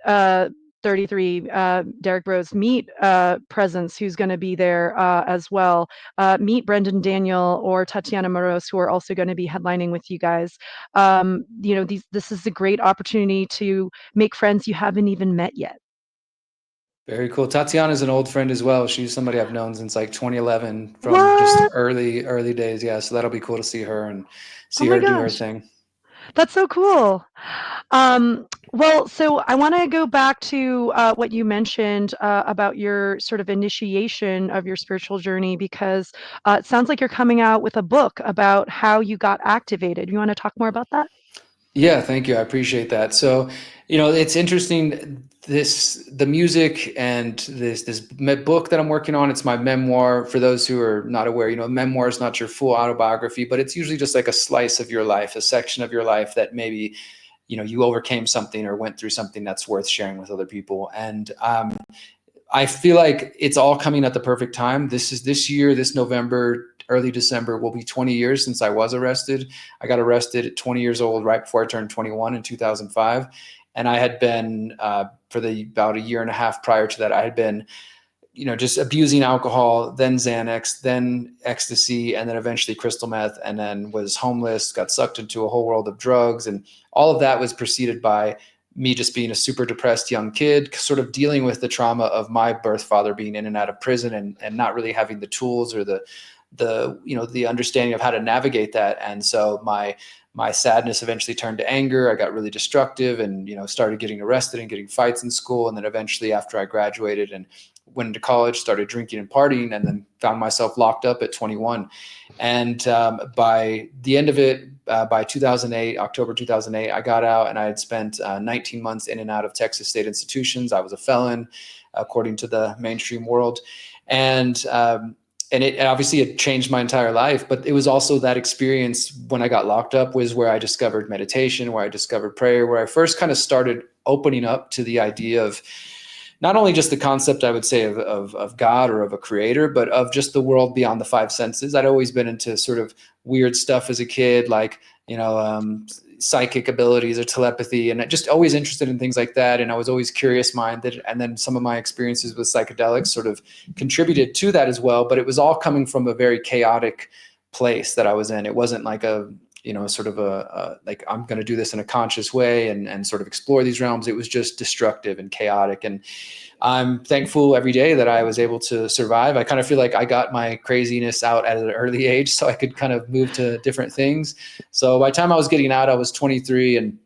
H: 33, Derrick Broze, meet Prezence, who's going to be there as well. Meet Brendan Daniel or Tatiana Moroz, who are also going to be headlining with you guys. This is a great opportunity to make friends you haven't even met yet.
N: Very cool. Tatiana's an old friend as well. She's somebody I've known since like 2011 from just early days. Yeah. So that'll be cool to see her and see her do her thing.
H: That's so cool. Well, so I want to go back to what you mentioned about your sort of initiation of your spiritual journey, because it sounds like you're coming out with a book about how you got activated. You want to talk more about that?
N: Yeah, thank you. I appreciate that. So, it's interesting, the music and this book that I'm working on, it's my memoir. For those who are not aware, memoir is not your full autobiography, but it's usually just like a slice of your life, a section of your life that maybe, you overcame something or went through something that's worth sharing with other people. And I feel like it's all coming at the perfect time. This year, this November, early December, will be 20 years since I was arrested. I got arrested at 20 years old, right before I turned 21 in 2005. And I had been, for about a year and a half prior to that, I had been, just abusing alcohol, then Xanax, then ecstasy, and then eventually crystal meth, and then was homeless, got sucked into a whole world of drugs. And all of that was preceded by me just being a super depressed young kid, sort of dealing with the trauma of my birth father being in and out of prison and not really having the tools or the understanding of how to navigate that. And so my my sadness eventually turned to anger. I got really destructive and, started getting arrested and getting fights in school. And then eventually after I graduated and went into college, started drinking and partying, and then found myself locked up at 21. And by the end of it, by 2008, October 2008, I got out, and I had spent 19 months in and out of Texas state institutions. I was a felon, according to the mainstream world. And it obviously had changed my entire life, but it was also that experience when I got locked up was where I discovered meditation, where I discovered prayer, where I first kind of started opening up to the idea of not only just the concept, I would say, of God or of a creator, but of just the world beyond the five senses. I'd always been into sort of weird stuff as a kid, like, psychic abilities or telepathy, and just always interested in things like that. And I was always curious minded. And then some of my experiences with psychedelics sort of contributed to that as well. But it was all coming from a very chaotic place that I was in. It wasn't like sort of like, I'm going to do this in a conscious way and sort of explore these realms. It was just destructive and chaotic. And I'm thankful every day that I was able to survive. I kind of feel like I got my craziness out at an early age so I could kind of move to different things. So by the time I was getting out, I was 23, and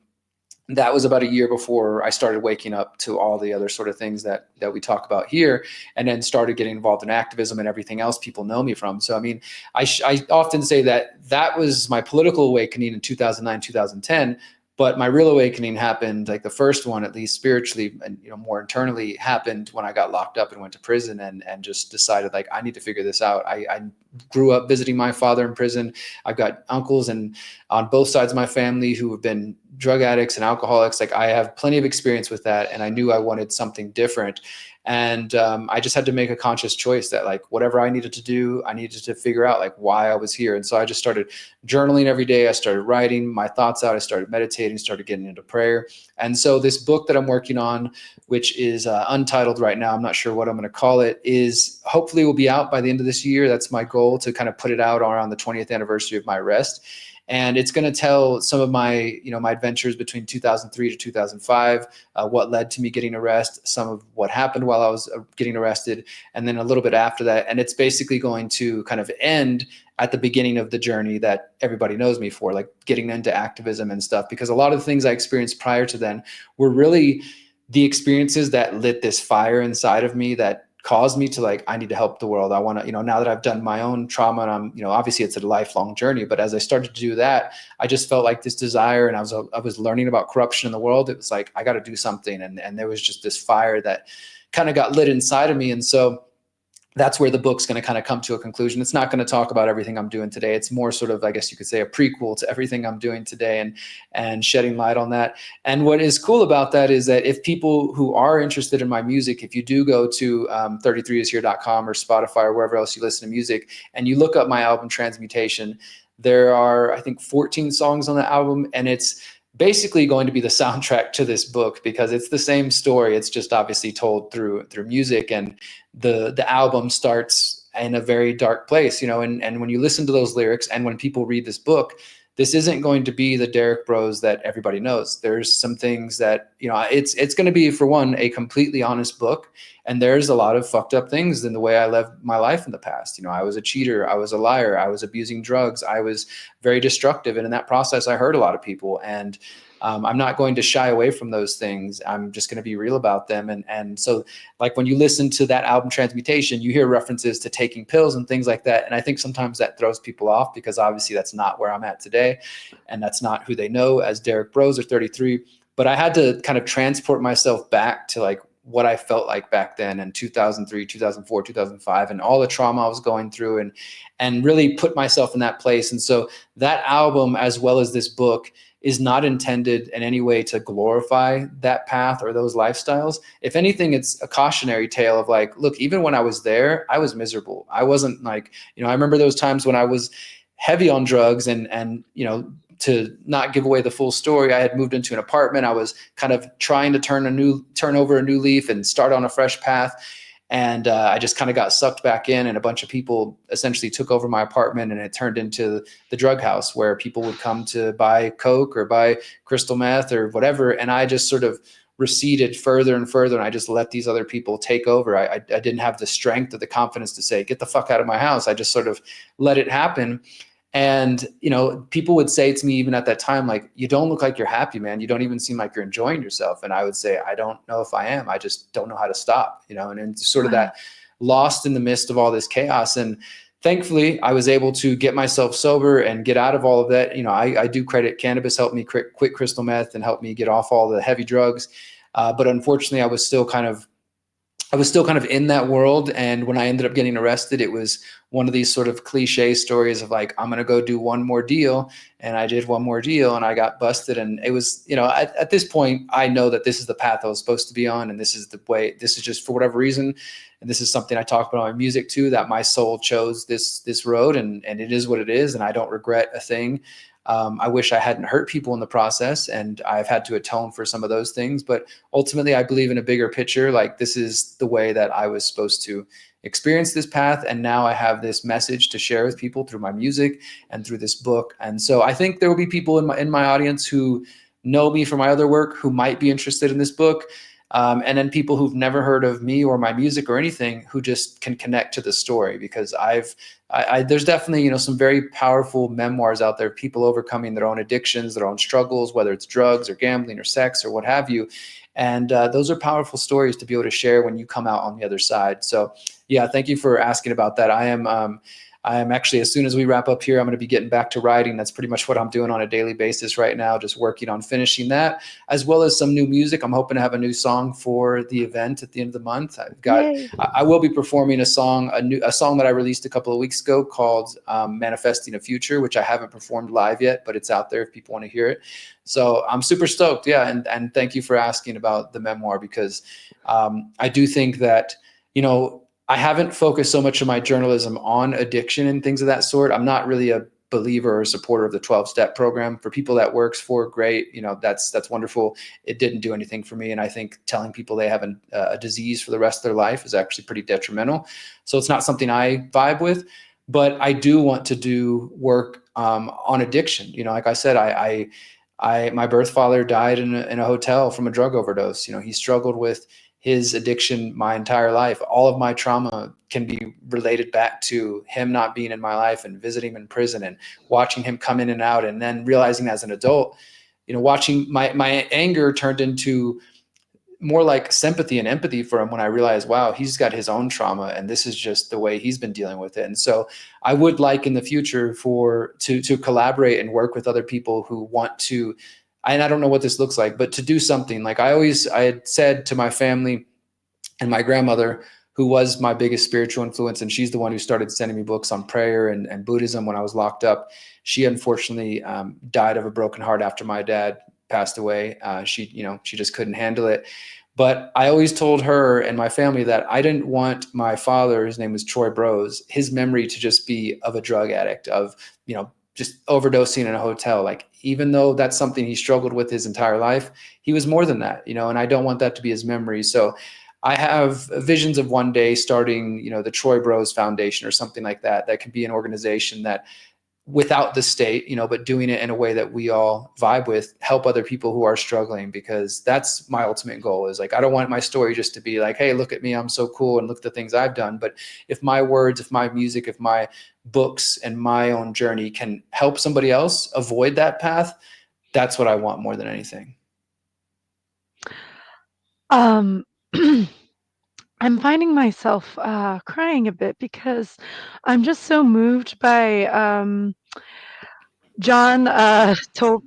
N: that was about a year before I started waking up to all the other sort of things that we talk about here, and then started getting involved in activism and everything else people know me from. So, I mean, I often say that was my political awakening in 2009, 2010, but my real awakening happened, like the first one, at least spiritually and, more internally, happened when I got locked up and went to prison and just decided, like, I need to figure this out. I grew up visiting my father in prison. I've got uncles and on both sides of my family who have been drug addicts and alcoholics. Like, I have plenty of experience with that. And I knew I wanted something different. And I just had to make a conscious choice that, like, whatever I needed to do, I needed to figure out, like, why I was here. And so I just started journaling every day. I started writing my thoughts out. I started meditating, started getting into prayer. And so this book that I'm working on, which is untitled right now, I'm not sure what I'm going to call it, is hopefully will be out by the end of this year. That's my goal, to kind of put it out around the 20th anniversary of my arrest. And it's going to tell some of my, my adventures between 2003 to 2005, what led to me getting arrested, some of what happened while I was getting arrested, and then a little bit after that. And it's basically going to kind of end at the beginning of the journey that everybody knows me for, like getting into activism and stuff, because a lot of the things I experienced prior to then were really the experiences that lit this fire inside of me that caused me to, like, I need to help the world. I want to, now that I've done my own trauma, and I'm, obviously it's a lifelong journey, but as I started to do that, I just felt like this desire, and I was learning about corruption in the world. It was like, I got to do something. And there was just this fire that kind of got lit inside of me. And so that's where the book's going to kind of come to a conclusion. It's not going to talk about everything I'm doing today. It's more sort of, I guess you could say, a prequel to everything I'm doing today, and shedding light on that. And what is cool about that is that if people who are interested in my music, if you do go to 33ishere.com or Spotify or wherever else you listen to music, and you look up my album Transmutation, there are, I think, 14 songs on the album, and it's basically going to be the soundtrack to this book, because it's the same story. It's just obviously told through music, and the album starts in a very dark place, and when you listen to those lyrics and when people read this book, this isn't going to be the Derrick Broze that everybody knows. There's some things that, it's going to be, for one, a completely honest book. And there's a lot of fucked up things in the way I lived my life in the past. I was a cheater. I was a liar. I was abusing drugs. I was very destructive. And in that process, I hurt a lot of people. And I'm not going to shy away from those things. I'm just going to be real about them. And so, like, when you listen to that album Transmutation, you hear references to taking pills and things like that. And I think sometimes that throws people off, because obviously that's not where I'm at today. And that's not who they know as Derrick Broze or 33. But I had to kind of transport myself back to, like, what I felt like back then in 2003, 2004, 2005, and all the trauma I was going through, and really put myself in that place. And so that album, as well as this book, is not intended in any way to glorify that path or those lifestyles. If anything, it's a cautionary tale of, like, look, even when I was there, I was miserable. I wasn't like, I remember those times when I was heavy on drugs, and to not give away the full story, I had moved into an apartment. I was kind of trying to turn over a new leaf and start on a fresh path. And I just kind of got sucked back in, and a bunch of people essentially took over my apartment, and it turned into the drug house where people would come to buy coke or buy crystal meth or whatever. And I just sort of receded further and further, and I just let these other people take over. I didn't have the strength or the confidence to say, get the fuck out of my house. I just sort of let it happen. And, people would say to me even at that time, like, you don't look like you're happy, man. You don't even seem like you're enjoying yourself. And I would say, I don't know if I am. I just don't know how to stop, and then sort of that lost in the midst of all this chaos. And thankfully, I was able to get myself sober and get out of all of that. I do credit cannabis helped me quit crystal meth and helped me get off all the heavy drugs. But unfortunately, I was still kind of in that world. And when I ended up getting arrested, it was one of these sort of cliche stories of like, I'm going to go do one more deal. And I did one more deal and I got busted. And it was, at this point, I know that this is the path I was supposed to be on. And this is the way, this is just for whatever reason. And this is something I talk about in my music too, that my soul chose this road, and it is what it is. And I don't regret a thing. I wish I hadn't hurt people in the process, and I've had to atone for some of those things. But ultimately, I believe in a bigger picture. Like, this is the way that I was supposed to experience this path. And now I have this message to share with people through my music and through this book. And so I think there will be people in my audience who know me from my other work who might be interested in this book. And then people who've never heard of me or my music or anything who just can connect to the story, because there's definitely, some very powerful memoirs out there, people overcoming their own addictions, their own struggles, whether it's drugs or gambling or sex or what have you. And those are powerful stories to be able to share when you come out on the other side. So yeah, thank you for asking about that. I am actually, as soon as we wrap up here, I'm going to be getting back to writing. That's pretty much what I'm doing on a daily basis right now, just working on finishing that, as well as some new music. I'm hoping to have a new song for the event at the end of the month. I will be performing a song that I released a couple of weeks ago called Manifesting a Future, which I haven't performed live yet, but it's out there if people want to hear it. So I'm super stoked. Yeah. And thank you for asking about the memoir, because I do think that, I haven't focused so much of my journalism on addiction and things of that sort. I'm not really a believer or supporter of the 12-step program. For people that works for, great. That's wonderful. It didn't do anything for me. And I think telling people they have a disease for the rest of their life is actually pretty detrimental. So it's not something I vibe with, but I do want to do work on addiction. Like I said, my birth father died in a hotel from a drug overdose. He struggled with his addiction my entire life. All of my trauma can be related back to him not being in my life and visiting him in prison and watching him come in and out. And then realizing as an adult, watching my anger turned into more like sympathy and empathy for him when I realized, wow, he's got his own trauma and this is just the way he's been dealing with it. And so I would like in the future to collaborate and work with other people who want to, and I don't know what this looks like, but to do something. Like I had said to my family and my grandmother, who was my biggest spiritual influence, and she's the one who started sending me books on prayer and Buddhism when I was locked up. She unfortunately died of a broken heart after my dad passed away. She just couldn't handle it. But I always told her and my family that I didn't want my father, his name was Troy Broze, his memory to just be of a drug addict, of, just overdosing in a hotel. Like, even though that's something he struggled with his entire life, he was more than that, and I don't want that to be his memory. So I have visions of one day starting, the Troy Broze Foundation or something like that. That could be an organization that, without the state, but doing it in a way that we all vibe with, help other people who are struggling, because that's my ultimate goal. Is like, I don't want my story just to be like, hey, look at me, I'm so cool, and look at the things I've done. But if my words, if my music, if my books and my own journey can help somebody else avoid that path, that's what I want more than anything.
H: I'm finding myself crying a bit because I'm just so moved by John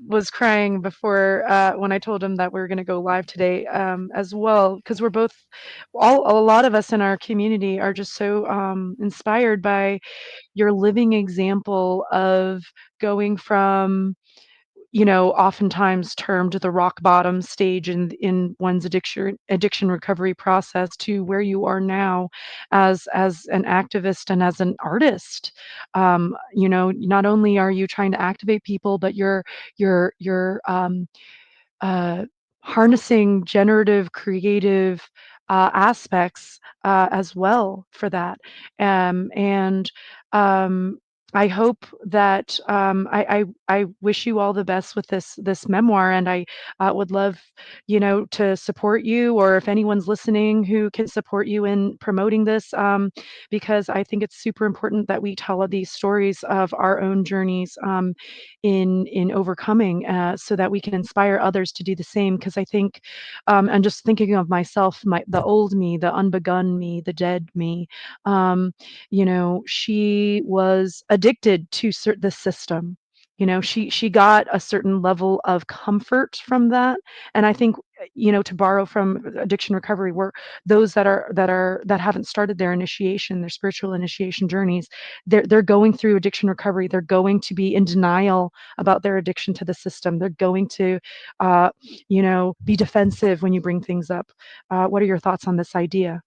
H: was crying before when I told him that we were going to go live today as well, because we're both, a lot of us in our community are just so inspired by your living example of going from, oftentimes termed the rock bottom stage in one's addiction recovery process to where you are now as an activist and as an artist. Not only are you trying to activate people, but you're harnessing generative, creative aspects as well for that. And I hope that I wish you all the best with this memoir, and I would love, to support you, or if anyone's listening who can support you in promoting this, because I think it's super important that we tell these stories of our own journeys, in overcoming, so that we can inspire others to do the same. Because I think, and just thinking of myself, the old me, the unbegun me, the dead me. She was addicted to the system. She got a certain level of comfort from that. And I think, to borrow from addiction recovery, where those that haven't started their initiation, their spiritual initiation journeys, they're going through addiction recovery. They're going to be in denial about their addiction to the system. They're going to, be defensive when you bring things up. What are your thoughts on this idea?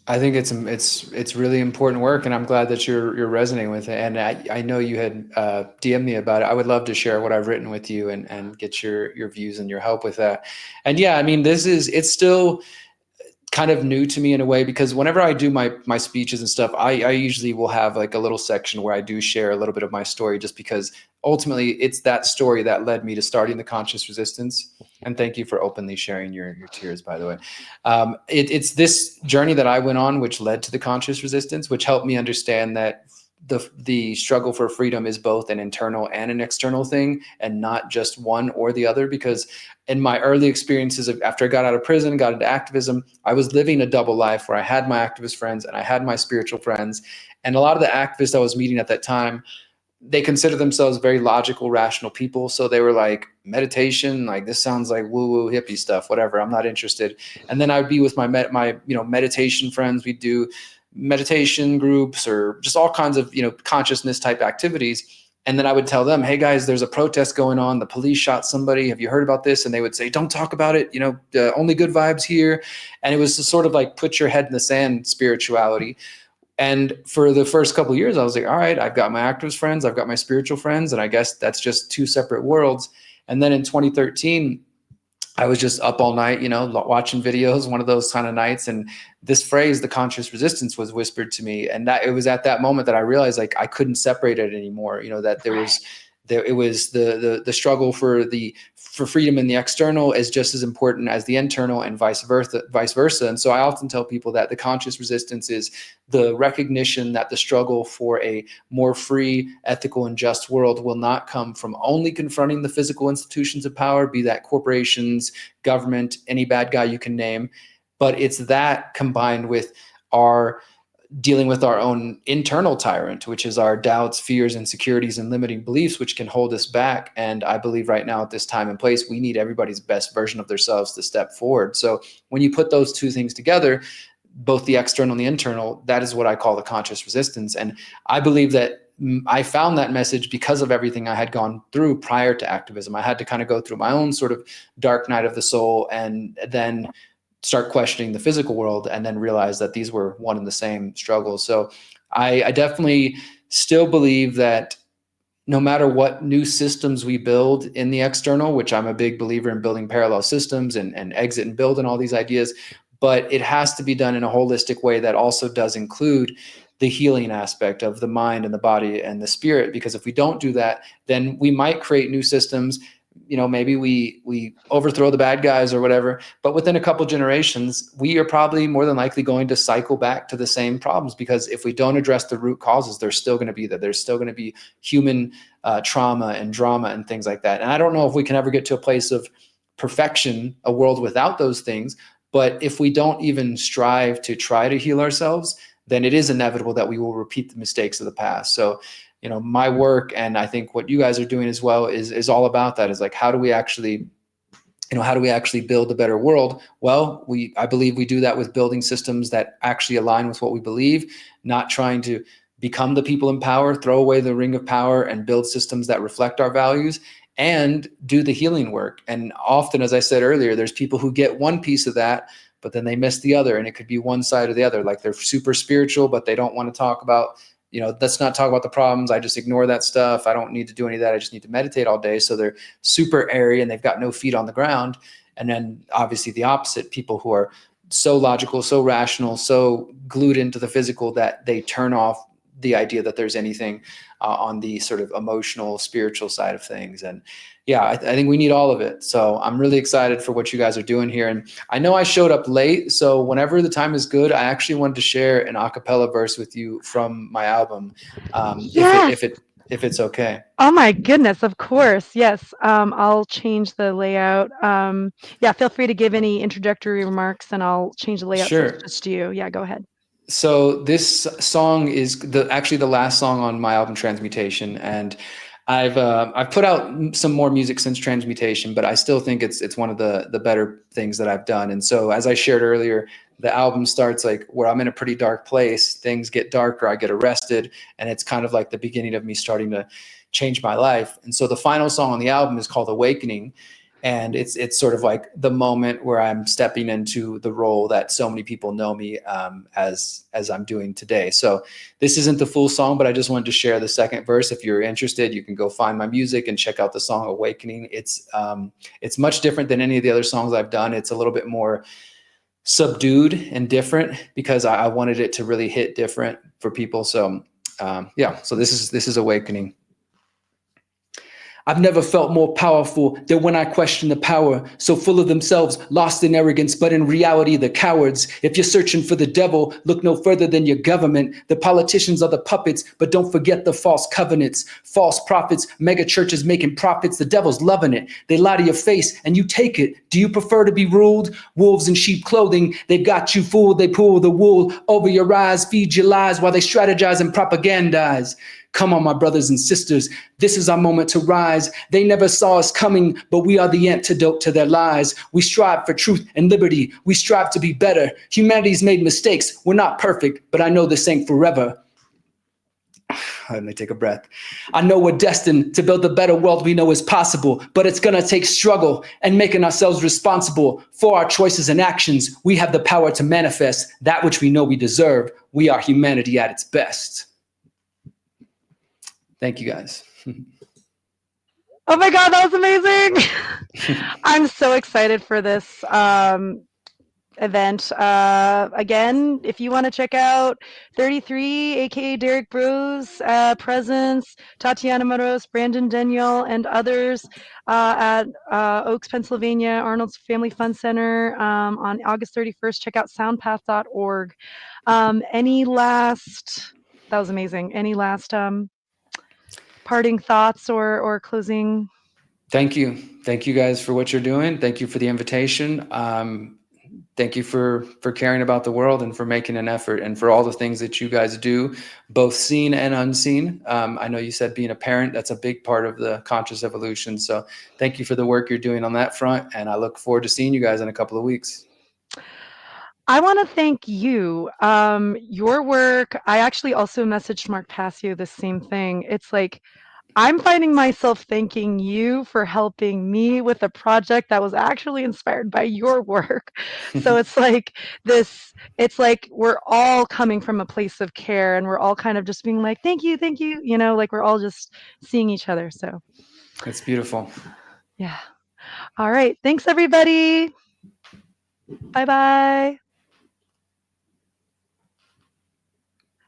N: I think it's really important work, and I'm glad that you're resonating with it. And I know you had DM'd me about it. I would love to share what I've written with you and get your views and your help with that. And yeah, I mean, it's still kind of new to me in a way, because whenever I do my speeches and stuff, I usually will have like a little section where I do share a little bit of my story, just because ultimately it's that story that led me to starting the Conscious Resistance. And thank you for openly sharing your tears, by the way. It's this journey that I went on which led to the Conscious Resistance, which helped me understand that the struggle for freedom is both an internal and an external thing, and not just one or the other. Because in my early experiences after I got out of prison, got into activism, I was living a double life where I had my activist friends and I had my spiritual friends. And a lot of the activists I was meeting at that time, they consider themselves very logical, rational people. So they were like, meditation, like this sounds like woo-woo hippie stuff, whatever, I'm not interested. And then I'd be with my meditation friends. We'd do meditation groups or just all kinds of, consciousness type activities. And then I would tell them, hey guys, there's a protest going on. The police shot somebody. Have you heard about this? And they would say, don't talk about it. Only good vibes here. And it was sort of like put your head in the sand spirituality. And for the first couple of years, I was like, all right, I've got my activist friends, I've got my spiritual friends, and I guess that's just two separate worlds. And then in 2013, I was just up all night, watching videos, one of those kind of nights. And this phrase, the conscious resistance, was whispered to me. And that it was at that moment that I realized like I couldn't separate it anymore. That it was the struggle for freedom in the external is just as important as the internal, and vice versa. And so I often tell people that the conscious resistance is the recognition that the struggle for a more free, ethical, and just world will not come from only confronting the physical institutions of power, be that corporations, government, any bad guy you can name, but it's that combined with our dealing with our own internal tyrant, which is our doubts, fears, insecurities, and limiting beliefs, which can hold us back. And I believe right now at this time and place, we need everybody's best version of themselves to step forward. So when you put those two things together, both the external and the internal, that is what I call the conscious resistance. And I believe that I found that message because of everything I had gone through prior to activism. I had to kind of go through my own sort of dark night of the soul, and then start questioning the physical world, and then realize that these were one and the same struggles. So I definitely still believe that no matter what new systems we build in the external, which I'm a big believer in building parallel systems and exit and build and all these ideas, but it has to be done in a holistic way that also does include the healing aspect of the mind and the body and the spirit. Because if we don't do that, then we might create new systems. Maybe we overthrow the bad guys or whatever, but within a couple generations, we are probably more than likely going to cycle back to the same problems, because if we don't address the root causes, they're still going to be there. There's still going to be human trauma and drama and things like that. And I don't know if we can ever get to a place of perfection, a world without those things, but if we don't even strive to try to heal ourselves, then it is inevitable that we will repeat the mistakes of the past. So my work, and I think what you guys are doing as well, is all about that. Is like, how do we actually build a better world? Well, I believe we do that with building systems that actually align with what we believe, not trying to become the people in power, throw away the ring of power, and build systems that reflect our values, and do the healing work. And often, as I said earlier, there's people who get one piece of that, but then they miss the other, and it could be one side or the other. Like they're super spiritual, but they don't want to talk about, let's not talk about the problems. I just ignore that stuff. I don't need to do any of that. I just need to meditate all day. So they're super airy and they've got no feet on the ground. And then obviously the opposite, people who are so logical, so rational, so glued into the physical that they turn off the idea that there's anything on the sort of emotional, spiritual side of things. And yeah, I think we need all of it. So I'm really excited for what you guys are doing here. And I know I showed up late, so whenever the time is good, I actually wanted to share an a cappella verse with you from my album,
H: Yes.
N: if it's okay.
H: Oh my goodness, of course. Yes. I'll change the layout. Yeah, feel free to give any introductory remarks and I'll change the layout so
N: Sure.
H: it's just you. Yeah, go ahead.
N: So this song is actually the last song on my album Transmutation, and I've put out some more music since Transmutation, but I still think it's one of the better things that I've done. And so, as I shared earlier, the album starts like where I'm in a pretty dark place. Things get darker. I get arrested, and it's kind of like the beginning of me starting to change my life. And so, the final song on the album is called Awakening. And it's sort of like the moment where I'm stepping into the role that so many people know me as I'm doing today. So this isn't the full song, but I just wanted to share the second verse. If you're interested, you can go find my music and check out the song Awakening. It's much different than any of the other songs I've done. It's a little bit more subdued and different because I wanted it to really hit different for people. So yeah, so this is Awakening. I've never felt more powerful than when I question the power, so full of themselves, lost in arrogance, but in reality, the cowards. If you're searching for the devil, look no further than your government. The politicians are the puppets, but don't forget the false covenants. False prophets, mega churches making profits, the devil's loving it. They lie to your face and you take it. Do you prefer to be ruled? Wolves in sheep clothing, they've got you fooled. They pull the wool over your eyes, feed your lies while they strategize and propagandize. Come on, my brothers and sisters, this is our moment to rise. They never saw us coming, but we are the antidote to their lies. We strive for truth and liberty. We strive to be better. Humanity's made mistakes. We're not perfect, but I know this ain't forever. Let me take a breath. I know we're destined to build the better world we know is possible, but it's gonna take struggle and making ourselves responsible for our choices and actions. We have the power to manifest that which we know we deserve. We are humanity at its best. Thank you, guys.
H: Oh my God, that was amazing. I'm so excited for this event. Again, if you want to check out 33, aka Derrick Broze, Prezence, Tatiana, Moroz, Brandon, Danielle, and others at Oaks, Pennsylvania, Arnold's Family Fun Center on August 31st, check out soundpath.org. That was amazing. Any last parting thoughts or closing?
N: Thank you. Thank you guys for what you're doing. Thank you for the invitation. Thank you for caring about the world and for making an effort and for all the things that you guys do, both seen and unseen. I know you said being a parent, that's a big part of the conscious evolution. So thank you for the work you're doing on that front. And I look forward to seeing you guys in a couple of weeks.
H: I want to thank you. Your work, I actually also messaged Mark Passio the same thing. It's like, I'm finding myself thanking you for helping me with a project that was actually inspired by your work. So it's like we're all coming from a place of care and we're all kind of just being like, thank you, like we're all just seeing each other. So
N: it's beautiful.
H: Yeah. All right. Thanks, everybody. Bye-bye.